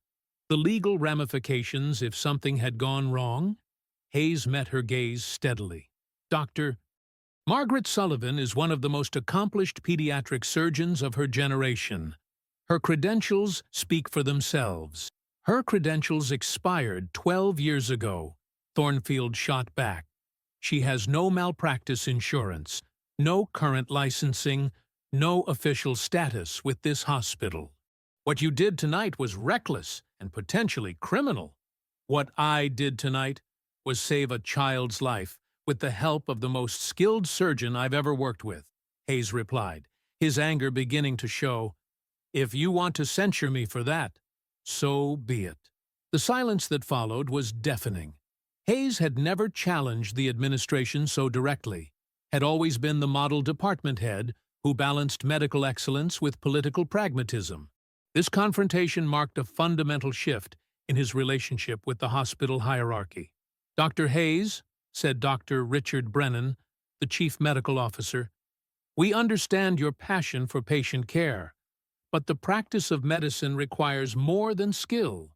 The legal ramifications if something had gone wrong?" Hayes met her gaze steadily. "Dr. Margaret Sullivan is one of the most accomplished pediatric surgeons of her generation. Her credentials speak for themselves." "Her credentials expired 12 years ago," Thornfield shot back. "She has no malpractice insurance, no current licensing, no official status with this hospital. What you did tonight was reckless and potentially criminal." "What I did tonight was save a child's life with the help of the most skilled surgeon I've ever worked with," Hayes replied, his anger beginning to show. "If you want to censure me for that, so be it." The silence that followed was deafening. Hayes had never challenged the administration so directly, had always been the model department head who balanced medical excellence with political pragmatism. This confrontation marked a fundamental shift in his relationship with the hospital hierarchy. "Dr. Hayes," said Dr. Richard Brennan, the chief medical officer, "we understand your passion for patient care, but the practice of medicine requires more than skill.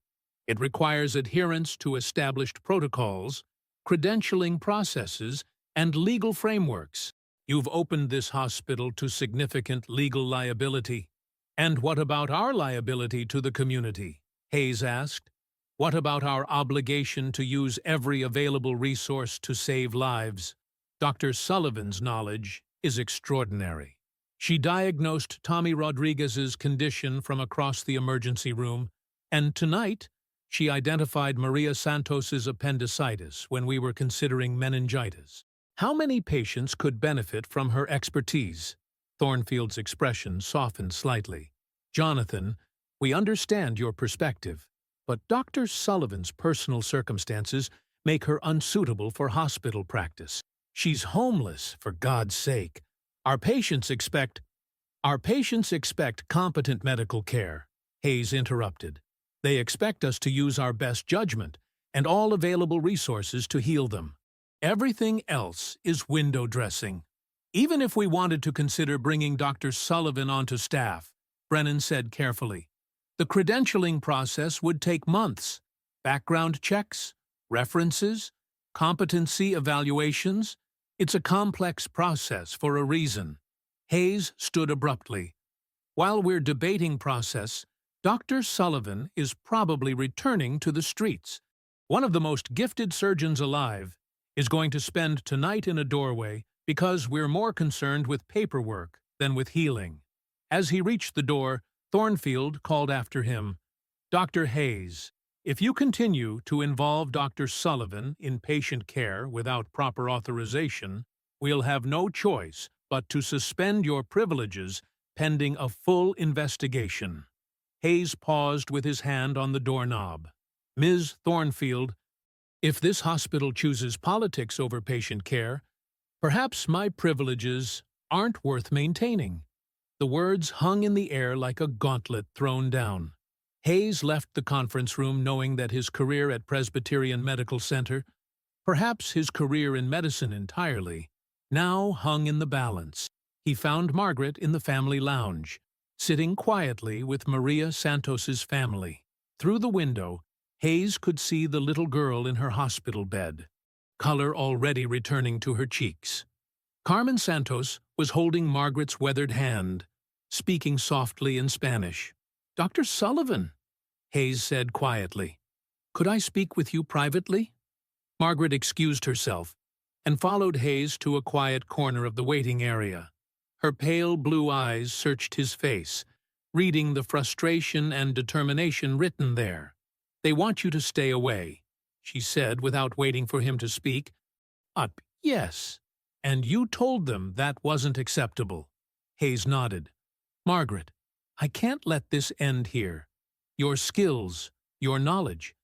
It requires adherence to established protocols, credentialing processes, and legal frameworks. You've opened this hospital to significant legal liability." "And what about our liability to the community?" Hayes asked. "What about our obligation to use every available resource to save lives?" "Dr. Sullivan's knowledge is extraordinary. She diagnosed Tommy Rodriguez's condition from across the emergency room, and tonight she identified Maria Santos's appendicitis when we were considering meningitis. How many patients could benefit from her expertise?" Thornfield's expression softened slightly. "Jonathan, we understand your perspective, but Dr. Sullivan's personal circumstances make her unsuitable for hospital practice. She's homeless, for God's sake. Our patients expect competent medical care," Hayes interrupted. "They expect us to use our best judgment and all available resources to heal them. Everything else is window dressing." "Even if we wanted to consider bringing Dr. Sullivan onto staff," Brennan said carefully, "the credentialing process would take months. Background checks, references, competency evaluations. It's a complex process for a reason." Hayes stood abruptly. "While we're debating process, Dr. Sullivan is probably returning to the streets. One of the most gifted surgeons alive is going to spend tonight in a doorway because we're more concerned with paperwork than with healing." As he reached the door, Thornfield called after him, "Dr. Hayes, if you continue to involve Dr. Sullivan in patient care without proper authorization, we'll have no choice but to suspend your privileges pending a full investigation." Hayes paused with his hand on the doorknob. "Ms. Thornfield, if this hospital chooses politics over patient care, perhaps my privileges aren't worth maintaining." The words hung in the air like a gauntlet thrown down. Hayes left the conference room knowing that his career at Presbyterian Medical Center, Perhaps his career in medicine entirely, now hung in the balance. He found Margaret in the family lounge, sitting quietly with Maria Santos's family. Through the window, Hayes could see the little girl in her hospital bed, color already returning to her cheeks. Carmen Santos was holding Margaret's weathered hand, speaking softly in Spanish. "Dr. Sullivan," Hayes said quietly, "could I speak with you privately?" Margaret excused herself and followed Hayes to a quiet corner of the waiting area. Her pale blue eyes searched his face, reading the frustration and determination written there. "They want you to stay away," she said without waiting for him to speak. Yes. And you told them that wasn't acceptable." Hayes nodded. "Margaret, I can't let this end here. Your skills, your knowledge,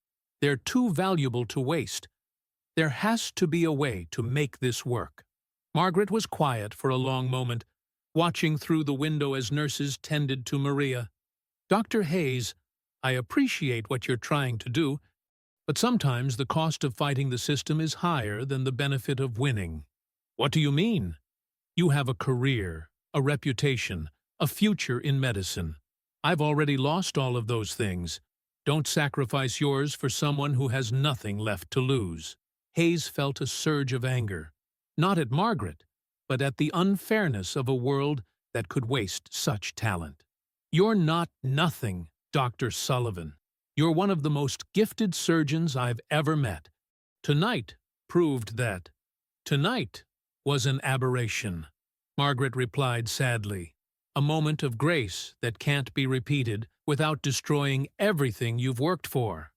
they're too valuable to waste. There has to be a way to make this work." Margaret was quiet for a long moment, watching through the window as nurses tended to Maria. "Dr. Hayes, I appreciate what you're trying to do, but sometimes the cost of fighting the system is higher than the benefit of winning." "What do you mean?" "You have a career, a reputation, a future in medicine. I've already lost all of those things. Don't sacrifice yours for someone who has nothing left to lose." Hayes felt a surge of anger, not at Margaret, but at the unfairness of a world that could waste such talent. "You're not nothing, Dr. Sullivan. You're one of the most gifted surgeons I've ever met. Tonight proved that." "Tonight was an aberration," Margaret replied sadly. "A moment of grace that can't be repeated without destroying everything you've worked for.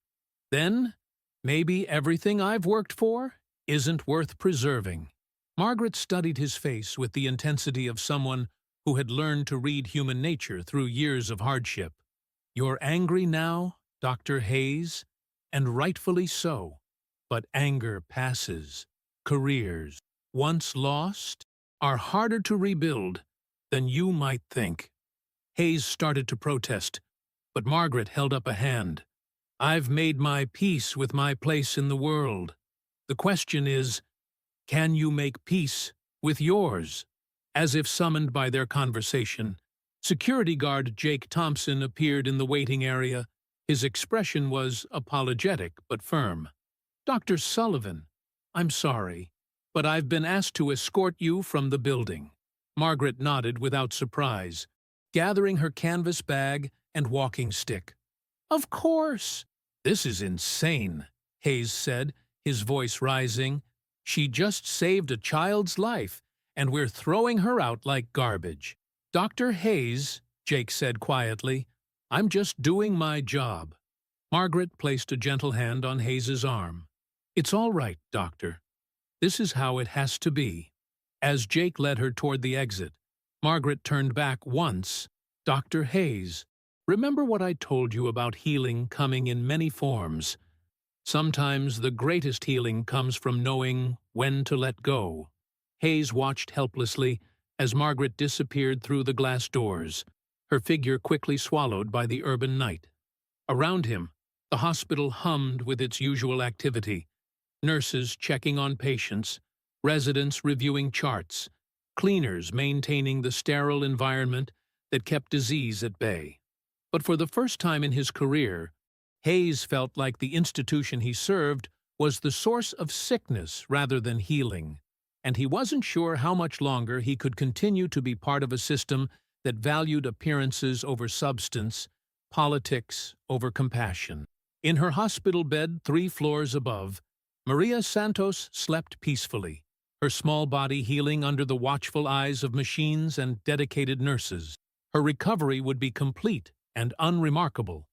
Then, maybe everything I've worked for isn't worth preserving." Margaret studied his face with the intensity of someone who had learned to read human nature through years of hardship. "You're angry now, Dr. Hayes, and rightfully so. But anger passes. Careers, once lost, are harder to rebuild than you might think." Hayes started to protest, but Margaret held up a hand. "I've made my peace with my place in the world. The question is, can you make peace with yours?" As if summoned by their conversation, security guard Jake Thompson appeared in the waiting area. His expression was apologetic but firm. "Dr. Sullivan, I'm sorry, but I've been asked to escort you from the building." Margaret nodded without surprise, gathering her canvas bag and walking stick. "Of course." "This is insane," Hayes said, his voice rising. "She just saved a child's life, and we're throwing her out like garbage." "Dr. Hayes," Jake said quietly, "I'm just doing my job." Margaret placed a gentle hand on Hayes's arm. "It's all right, Doctor. This is how it has to be." As Jake led her toward the exit, Margaret turned back once. "Dr. Hayes, remember what I told you about healing coming in many forms. Sometimes the greatest healing comes from knowing when to let go." Hayes watched helplessly as Margaret disappeared through the glass doors, her figure quickly swallowed by the urban night. Around him, the hospital hummed with its usual activity: nurses checking on patients, residents reviewing charts, cleaners maintaining the sterile environment that kept disease at bay. But for the first time in his career, Hayes felt like the institution he served was the source of sickness rather than healing, and he wasn't sure how much longer he could continue to be part of a system that valued appearances over substance, politics over compassion. In her hospital bed 3 floors above, Maria Santos slept peacefully, her small body healing under the watchful eyes of machines and dedicated nurses. Her recovery would be complete and unremarkable,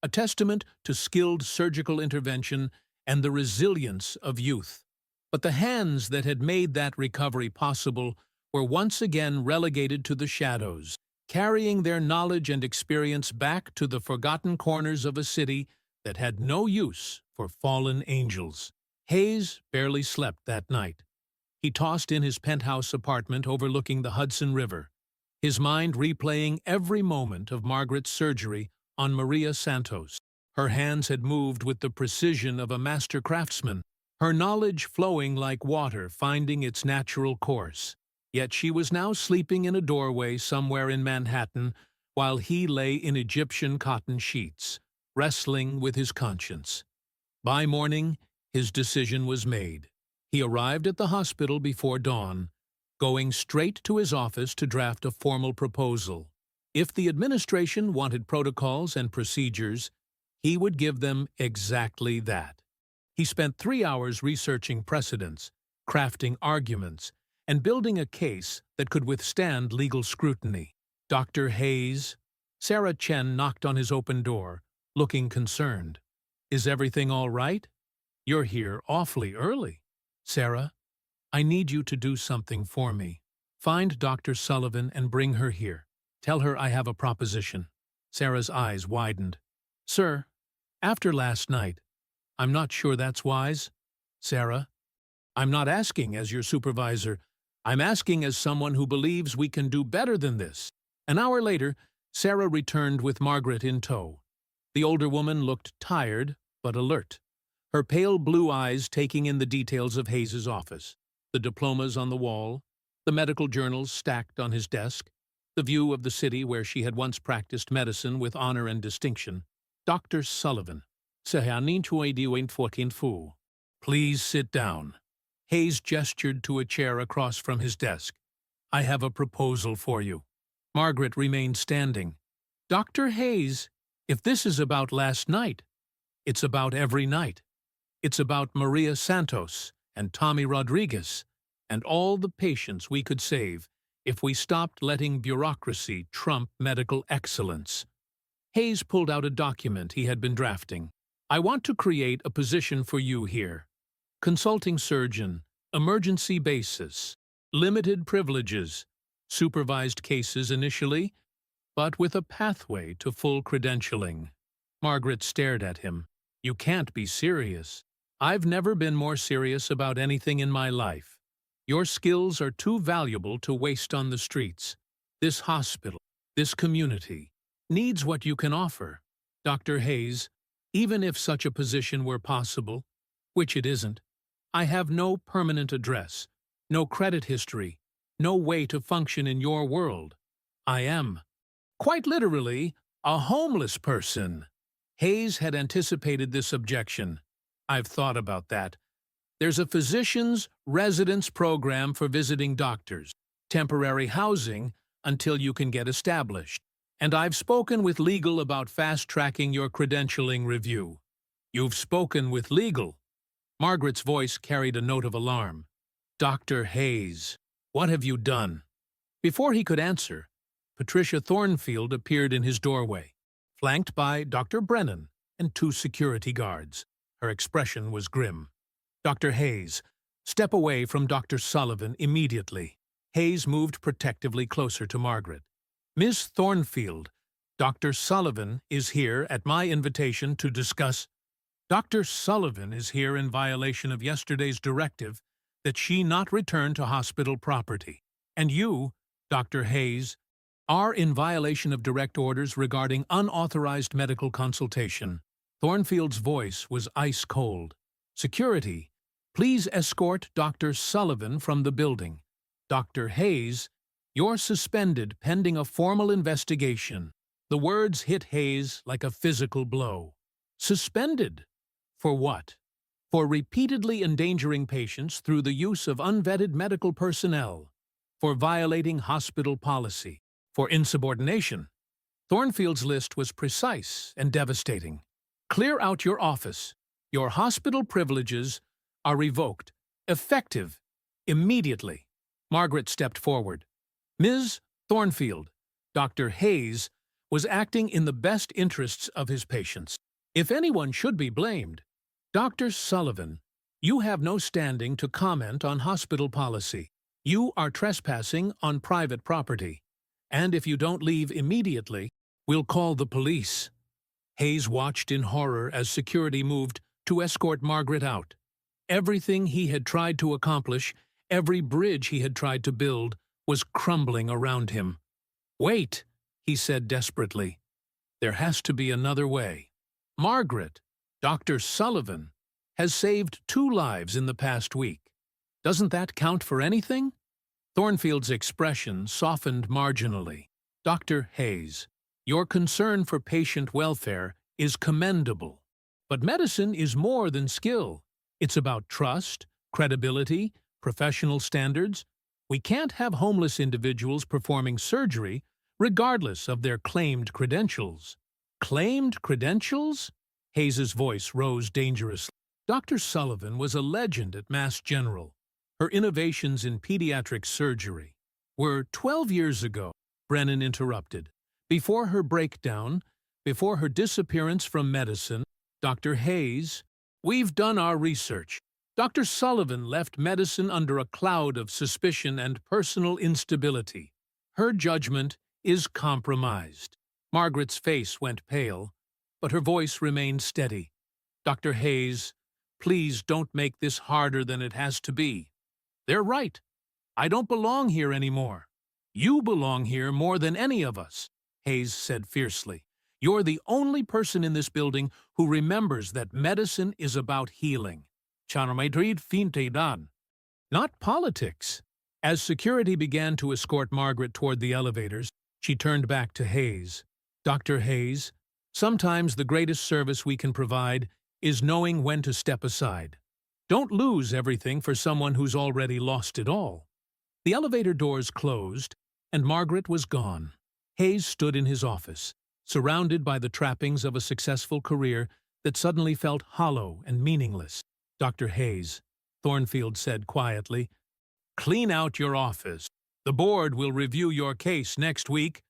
a testament to skilled surgical intervention and the resilience of youth. But the hands that had made that recovery possible were once again relegated to the shadows, carrying their knowledge and experience back to the forgotten corners of a city that had no use for fallen angels. Hayes barely slept that night. He tossed in his penthouse apartment overlooking the Hudson River, his mind replaying every moment of Margaret's surgery on Maria Santos. Her hands had moved with the precision of a master craftsman, her knowledge flowing like water finding its natural course. Yet she was now sleeping in a doorway somewhere in Manhattan while he lay in Egyptian cotton sheets, wrestling with his conscience. By morning, his decision was made. He arrived at the hospital before dawn, going straight to his office to draft a formal proposal. If the administration wanted protocols and procedures, he would give them exactly that. He spent 3 hours researching precedents, crafting arguments, and building a case that could withstand legal scrutiny. Dr. Hayes. Sarah Chen knocked on his open door, looking concerned. "Is everything all right? You're here awfully early." "Sarah, I need you to do something for me. Find Dr. Sullivan and bring her here. Tell her I have a proposition." Sarah's eyes widened. "Sir, after last night, I'm not sure that's wise." "Sarah, I'm not asking as your supervisor. I'm asking as someone who believes we can do better than this." An hour later, Sarah returned with Margaret in tow. The older woman looked tired but alert, her pale blue eyes taking in the details of Hayes's office, the diplomas on the wall, the medical journals stacked on his desk, the view of the city where she had once practiced medicine with honor and distinction. Dr. Sullivan. "Please sit down." Hayes gestured to a chair across from his desk. "I have a proposal for you." Margaret remained standing. "Dr. Hayes, if this is about last night, it's about every night. It's about Maria Santos and Tommy Rodriguez and all the patients we could save if we stopped letting bureaucracy trump medical excellence." Hayes pulled out a document he had been drafting. "I want to create a position for you here. Consulting surgeon, emergency basis, limited privileges, supervised cases initially, but with a pathway to full credentialing." Margaret stared at him. "You can't be serious." "I've never been more serious about anything in my life. Your skills are too valuable to waste on the streets. This hospital, this community, needs what you can offer. Dr. Hayes, even if such a position were possible, which it isn't, I have no permanent address, no credit history, no way to function in your world. I am, quite literally, a homeless person." Hayes had anticipated this objection. "I've thought about that. There's a physician's residence program for visiting doctors, temporary housing until you can get established. And I've spoken with legal about fast-tracking your credentialing review." "You've spoken with legal?" Margaret's voice carried a note of alarm. "Dr. Hayes, what have you done?" Before he could answer, Patricia Thornfield appeared in his doorway, flanked by Dr. Brennan and 2 security guards. Her expression was grim. "Dr. Hayes, step away from Dr. Sullivan immediately." Hayes moved protectively closer to Margaret. "Miss Thornfield, Dr. Sullivan is here at my invitation to discuss—" "Dr. Sullivan is here in violation of yesterday's directive that she not return to hospital property. And you, Dr. Hayes, are in violation of direct orders regarding unauthorized medical consultation." Thornfield's voice was ice-cold. "Security, please escort Dr. Sullivan from the building. Dr. Hayes, you're suspended pending a formal investigation." The words hit Hayes like a physical blow. Suspended? For what? For repeatedly endangering patients through the use of unvetted medical personnel. For violating hospital policy. For insubordination. Thornfield's list was precise and devastating. "Clear out your office. Your hospital privileges are revoked. Effective. Immediately." Margaret stepped forward. "Ms. Thornfield, Dr. Hayes was acting in the best interests of his patients. If anyone should be blamed, Dr. Sullivan, you have no standing to comment on hospital policy. You are trespassing on private property. And if you don't leave immediately, we'll call the police." Hayes watched in horror as security moved to escort Margaret out. Everything he had tried to accomplish, every bridge he had tried to build, was crumbling around him. "Wait," he said desperately. "There has to be another way. Margaret, Dr. Sullivan, has saved 2 lives in the past week. Doesn't that count for anything? Thornfield's expression softened marginally. Dr. Hayes, your concern for patient welfare is commendable. But medicine is more than skill. It's about trust, credibility, professional standards. We can't have homeless individuals performing surgery regardless of their claimed credentials. Claimed credentials? Hayes's voice rose dangerously. Dr. Sullivan was a legend at Mass General. Her innovations in pediatric surgery were 12 years ago, Brennan interrupted. Before her breakdown, before her disappearance from medicine, Dr. Hayes, we've done our research. Dr. Sullivan left medicine under a cloud of suspicion and personal instability. Her judgment is compromised. Margaret's face went pale, but her voice remained steady. Dr. Hayes, please don't make this harder than it has to be. They're right. I don't belong here anymore. You belong here more than any of us, Hayes said fiercely. You're the only person in this building who remembers that medicine is about healing. Not politics. As security began to escort Margaret toward the elevators, she turned back to Hayes. Dr. Hayes, sometimes the greatest service we can provide is knowing when to step aside. Don't lose everything for someone who's already lost it all. The elevator doors closed, and Margaret was gone. Hayes stood in his office, surrounded by the trappings of a successful career that suddenly felt hollow and meaningless. Dr. Hayes, Thornfield said quietly, clean out your office. The board will review your case next week,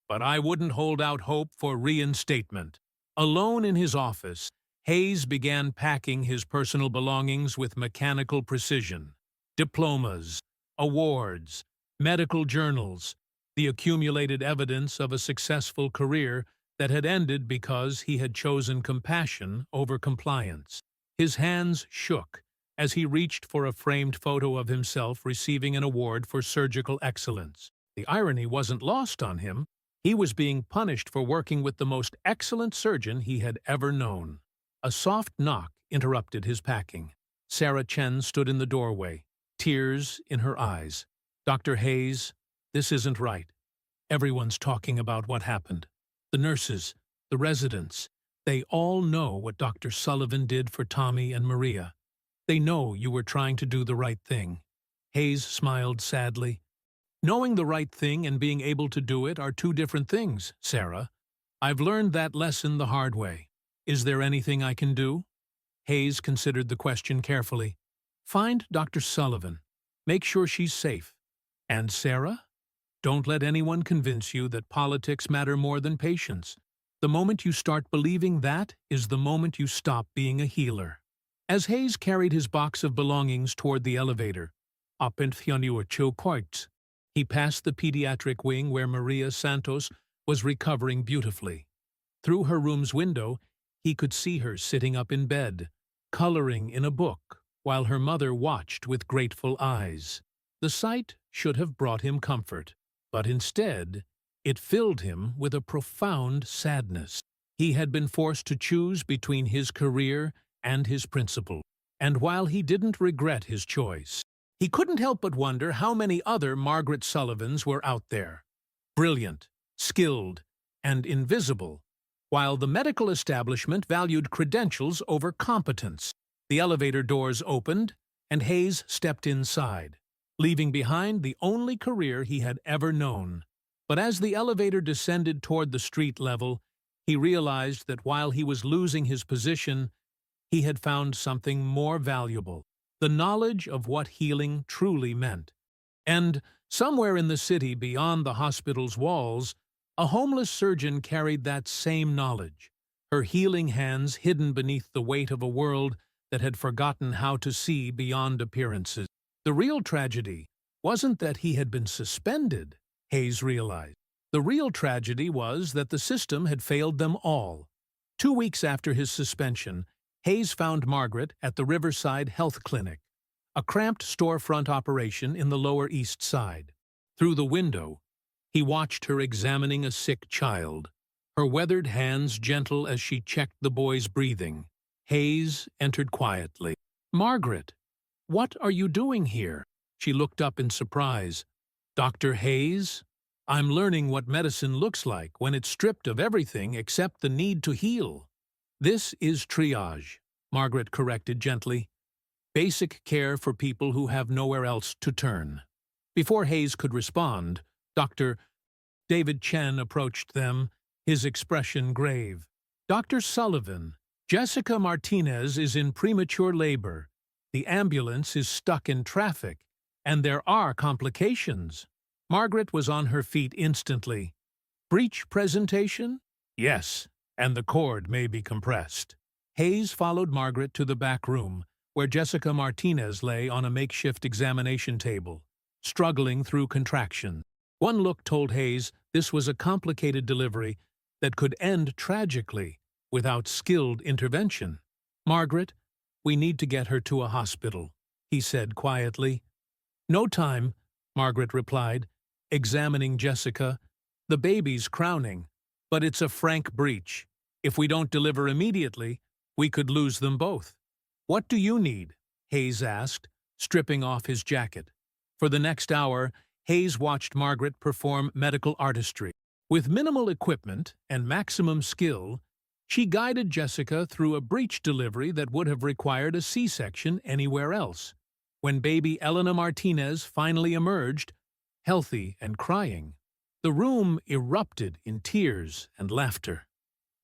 but I wouldn't hold out hope for reinstatement. Alone in his office, Hayes began packing his personal belongings with mechanical precision. Diplomas, awards, medical journals, the accumulated evidence of a successful career that had ended because he had chosen compassion over compliance. His hands shook as he reached for a framed photo of himself receiving an award for surgical excellence. The irony wasn't lost on him. He was being punished for working with the most excellent surgeon he had ever known. A soft knock interrupted his packing. Sarah Chen stood in the doorway, tears in her eyes. Dr. Hayes, this isn't right. Everyone's talking about what happened. The nurses, the residents, they all know what Dr. Sullivan did for Tommy and Maria. They know you were trying to do the right thing. Hayes smiled sadly. Knowing the right thing and being able to do it are two different things, Sarah. I've learned that lesson the hard way. Is there anything I can do? Hayes considered the question carefully. Find Dr. Sullivan. Make sure she's safe. And Sarah? Don't let anyone convince you that politics matter more than patients. The moment you start believing that is the moment you stop being a healer. As Hayes carried his box of belongings toward the elevator, he passed the pediatric wing where Maria Santos was recovering beautifully. Through her room's window, he could see her sitting up in bed, coloring in a book, while her mother watched with grateful eyes. The sight should have brought him comfort, but instead, it filled him with a profound sadness. He had been forced to choose between his career and his principle, and while he didn't regret his choice, he couldn't help but wonder how many other Margaret Sullivans were out there. Brilliant, skilled, and invisible, while the medical establishment valued credentials over competence. The elevator doors opened, and Hayes stepped inside, leaving behind the only career he had ever known. But as the elevator descended toward the street level, he realized that while he was losing his position, he had found something more valuable, the knowledge of what healing truly meant. And somewhere in the city beyond the hospital's walls, a homeless surgeon carried that same knowledge, her healing hands hidden beneath the weight of a world that had forgotten how to see beyond appearances. The real tragedy wasn't that he had been suspended, Hayes realized. The real tragedy was that the system had failed them all. 2 weeks after his suspension, Hayes found Margaret at the Riverside Health Clinic, a cramped storefront operation in the Lower East Side. Through the window, he watched her examining a sick child, her weathered hands gentle as she checked the boy's breathing. Hayes entered quietly. "Margaret, what are you doing here?" She looked up in surprise. "Dr. Hayes? I'm learning what medicine looks like when it's stripped of everything except the need to heal." "This is triage," Margaret corrected gently. "Basic care for people who have nowhere else to turn." Before Hayes could respond, Dr. David Chen approached them, his expression grave. "Dr. Sullivan, Jessica Martinez is in premature labor. The ambulance is stuck in traffic, and there are complications." Margaret was on her feet instantly. "Breech presentation?" "Yes, and the cord may be compressed." Hayes followed Margaret to the back room, where Jessica Martinez lay on a makeshift examination table, struggling through contractions. One look told Hayes this was a complicated delivery that could end tragically without skilled intervention. "Margaret, we need to get her to a hospital," he said quietly. "No time," Margaret replied, examining Jessica. "The baby's crowning, but it's a frank breach. If we don't deliver immediately, we could lose them both." "What do you need?" Hayes asked, stripping off his jacket. For the next hour, Hayes watched Margaret perform medical artistry. With minimal equipment and maximum skill, she guided Jessica through a breech delivery that would have required a C-section anywhere else. When baby Elena Martinez finally emerged, healthy and crying, the room erupted in tears and laughter.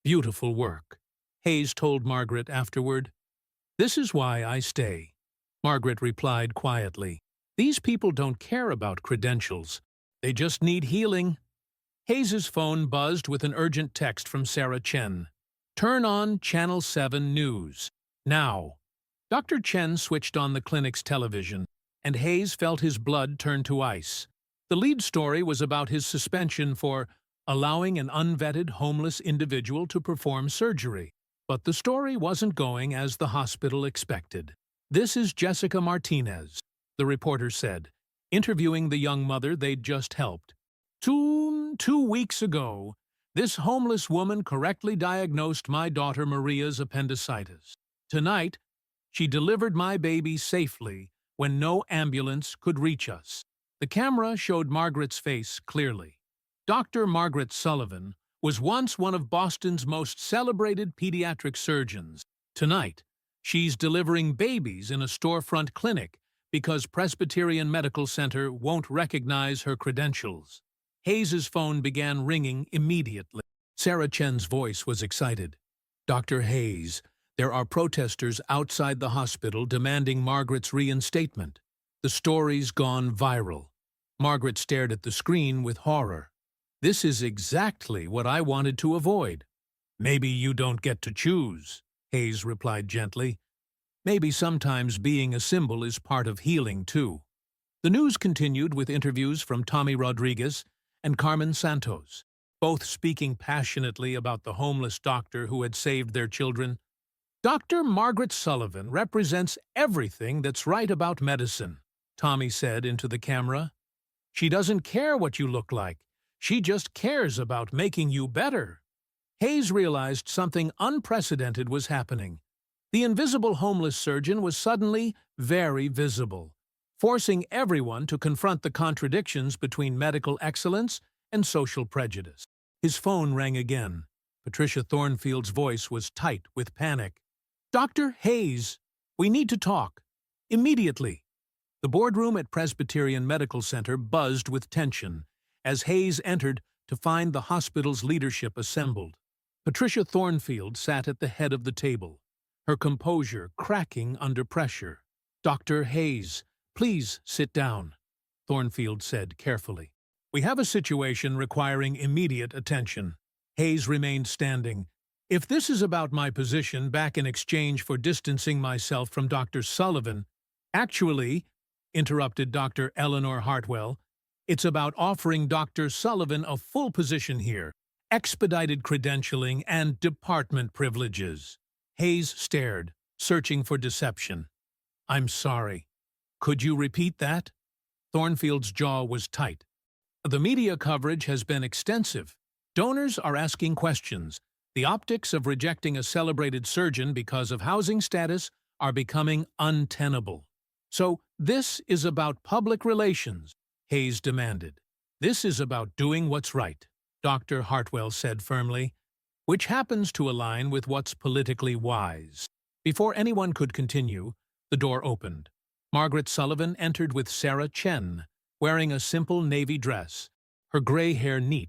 "Beautiful work," Hayes told Margaret afterward. "This is why I stay," Margaret replied quietly. "These people don't care about credentials. They just need healing." Hayes's phone buzzed with an urgent text from Sarah Chen. "Turn on Channel 7 News. Now." Dr. Chen switched on the clinic's television, and Hayes felt his blood turn to ice. The lead story was about his suspension for allowing an unvetted homeless individual to perform surgery. But the story wasn't going as the hospital expected. "This is Jessica Martinez," the reporter said, interviewing the young mother they'd just helped. Two weeks ago, this homeless woman correctly diagnosed my daughter Maria's appendicitis. Tonight, she delivered my baby safely when no ambulance could reach us." The camera showed Margaret's face clearly. Dr. Margaret Sullivan was once one of Boston's most celebrated pediatric surgeons. Tonight, she's delivering babies in a storefront clinic because Presbyterian Medical Center won't recognize her credentials. Hayes's phone began ringing immediately. Sarah Chen's voice was excited. "Dr. Hayes, there are protesters outside the hospital demanding Margaret's reinstatement. The story's gone viral." Margaret stared at the screen with horror. "This is exactly what I wanted to avoid." "Maybe you don't get to choose," Hayes replied gently. "Maybe sometimes being a symbol is part of healing, too." The news continued with interviews from Tommy Rodriguez and Carmen Santos, both speaking passionately about the homeless doctor who had saved their children. "Dr. Margaret Sullivan represents everything that's right about medicine," Tommy said into the camera. "She doesn't care what you look like. She just cares about making you better." Hayes realized something unprecedented was happening. The invisible homeless surgeon was suddenly very visible, forcing everyone to confront the contradictions between medical excellence and social prejudice. His phone rang again. Patricia Thornfield's voice was tight with panic. "Dr. Hayes, we need to talk. Immediately." The boardroom at Presbyterian Medical Center buzzed with tension as Hayes entered to find the hospital's leadership assembled. Patricia Thornfield sat at the head of the table, her composure cracking under pressure. "Dr. Hayes, please sit down," Thornfield said carefully. "We have a situation requiring immediate attention." Hayes remained standing. "If this is about my position back in exchange for distancing myself from Dr. Sullivan—" "Actually," interrupted Dr. Eleanor Hartwell, "it's about offering Dr. Sullivan a full position here, expedited credentialing and department privileges." Hayes stared, searching for deception. "I'm sorry. Could you repeat that?" Thornfield's jaw was tight. "The media coverage has been extensive. Donors are asking questions. The optics of rejecting a celebrated surgeon because of housing status are becoming untenable. So this is about public relations, Hayes demanded. This is about doing what's right, Dr. Hartwell said firmly, which happens to align with what's politically wise. Before anyone could continue, the door opened. Margaret Sullivan entered with Sarah Chen, wearing a simple navy dress, her gray hair neat,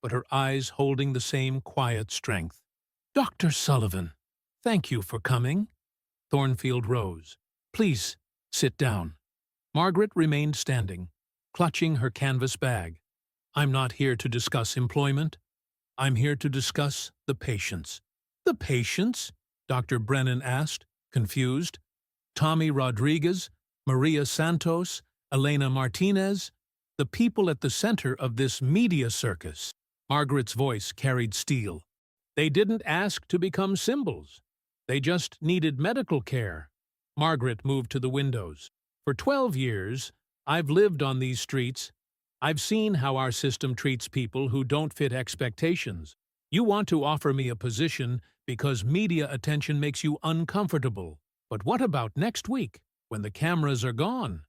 but her eyes holding the same quiet strength. "Dr. Sullivan, thank you for coming." Thornfield rose. "Please, sit down." Margaret remained standing, clutching her canvas bag. "I'm not here to discuss employment. I'm here to discuss the patients." "The patients?" Dr. Brennan asked, confused. "Tommy Rodriguez, Maria Santos, Elena Martinez, the people at the center of this media circus." Margaret's voice carried steel. "They didn't ask to become symbols. They just needed medical care." Margaret moved to the windows. "For 12 years, I've lived on these streets. I've seen how our system treats people who don't fit expectations. You want to offer me a position because media attention makes you uncomfortable. But what about next week, when the cameras are gone?"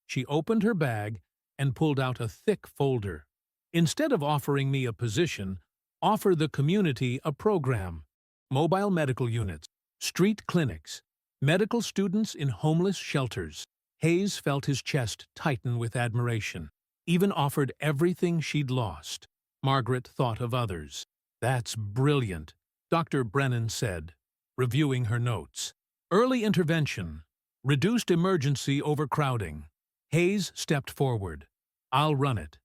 She opened her bag and pulled out a thick folder. "Instead of offering me a position, offer the community a program. Mobile medical units, street clinics, medical students in homeless shelters." Hayes felt his chest tighten with admiration. Even offered everything she'd lost. Margaret thought of others. "That's brilliant," Dr. Brennan said, reviewing her notes. "Early intervention, reduced emergency overcrowding." Hayes stepped forward. "I'll run it.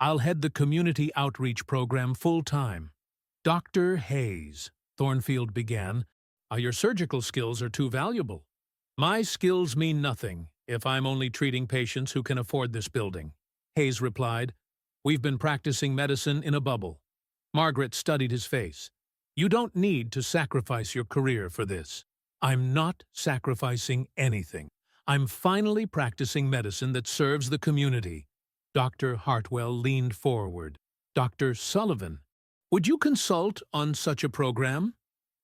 I'll head the community outreach program full-time." "Dr. Hayes," Thornfield began, "your surgical skills are too valuable." "My skills mean nothing if I'm only treating patients who can afford this building," Hayes replied. "We've been practicing medicine in a bubble." Margaret studied his face. "You don't need to sacrifice your career for this." "I'm not sacrificing anything. I'm finally practicing medicine that serves the community." Dr. Hartwell leaned forward. "Dr. Sullivan, would you consult on such a program?"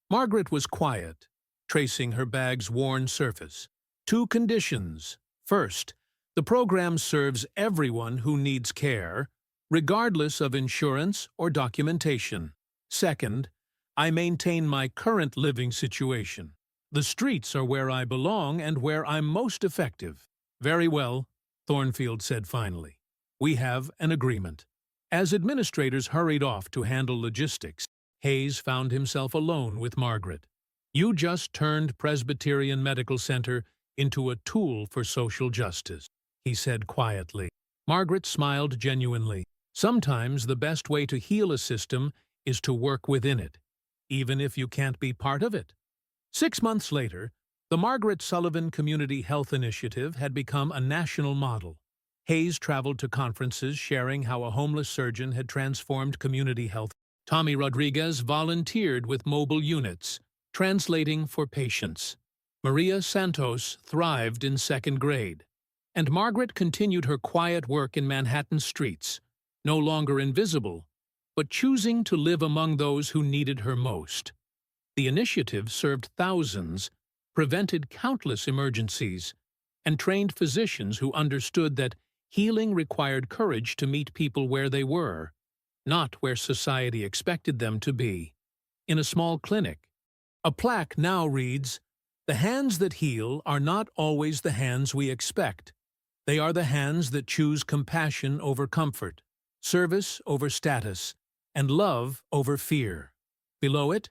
Margaret was quiet, tracing her bag's worn surface. "Two conditions. First, the program serves everyone who needs care, regardless of insurance or documentation. Second, I maintain my current living situation. The streets are where I belong and where I'm most effective." "Very well," Thornfield said finally. "We have an agreement." As administrators hurried off to handle logistics, Hayes found himself alone with Margaret. "You just turned Presbyterian Medical Center into a tool for social justice," he said quietly. Margaret smiled genuinely. Sometimes the best way to heal a system is to work within it, even if you can't be part of it. 6 months later, the Margaret Sullivan Community Health Initiative had become a national model. Hayes traveled to conferences sharing how a homeless surgeon had transformed community health. Tommy Rodriguez volunteered with mobile units, translating for patients. Maria Santos thrived in second grade. And Margaret continued her quiet work in Manhattan streets, no longer invisible, but choosing to live among those who needed her most. The initiative served thousands, prevented countless emergencies, and trained physicians who understood that healing required courage to meet people where they were, not where society expected them to be. In a small clinic, a plaque now reads, "The hands that heal are not always the hands we expect. They are the hands that choose compassion over comfort, service over status, and love over fear." Below it,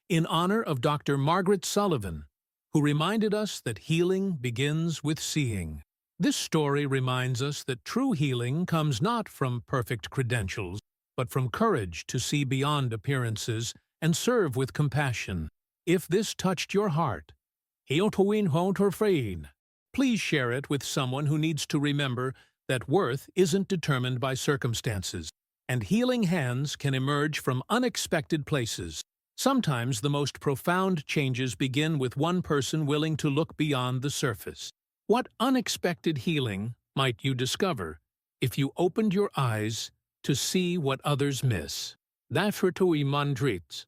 "In honor of Dr. Margaret Sullivan, who reminded us that healing begins with seeing." This story reminds us that true healing comes not from perfect credentials, but from courage to see beyond appearances and serve with compassion. If this touched your heart, please share it with someone who needs to remember that worth isn't determined by circumstances, and healing hands can emerge from unexpected places. Sometimes the most profound changes begin with one person willing to look beyond the surface. What unexpected healing might you discover if you opened your eyes to see what others miss? That for Mandrit.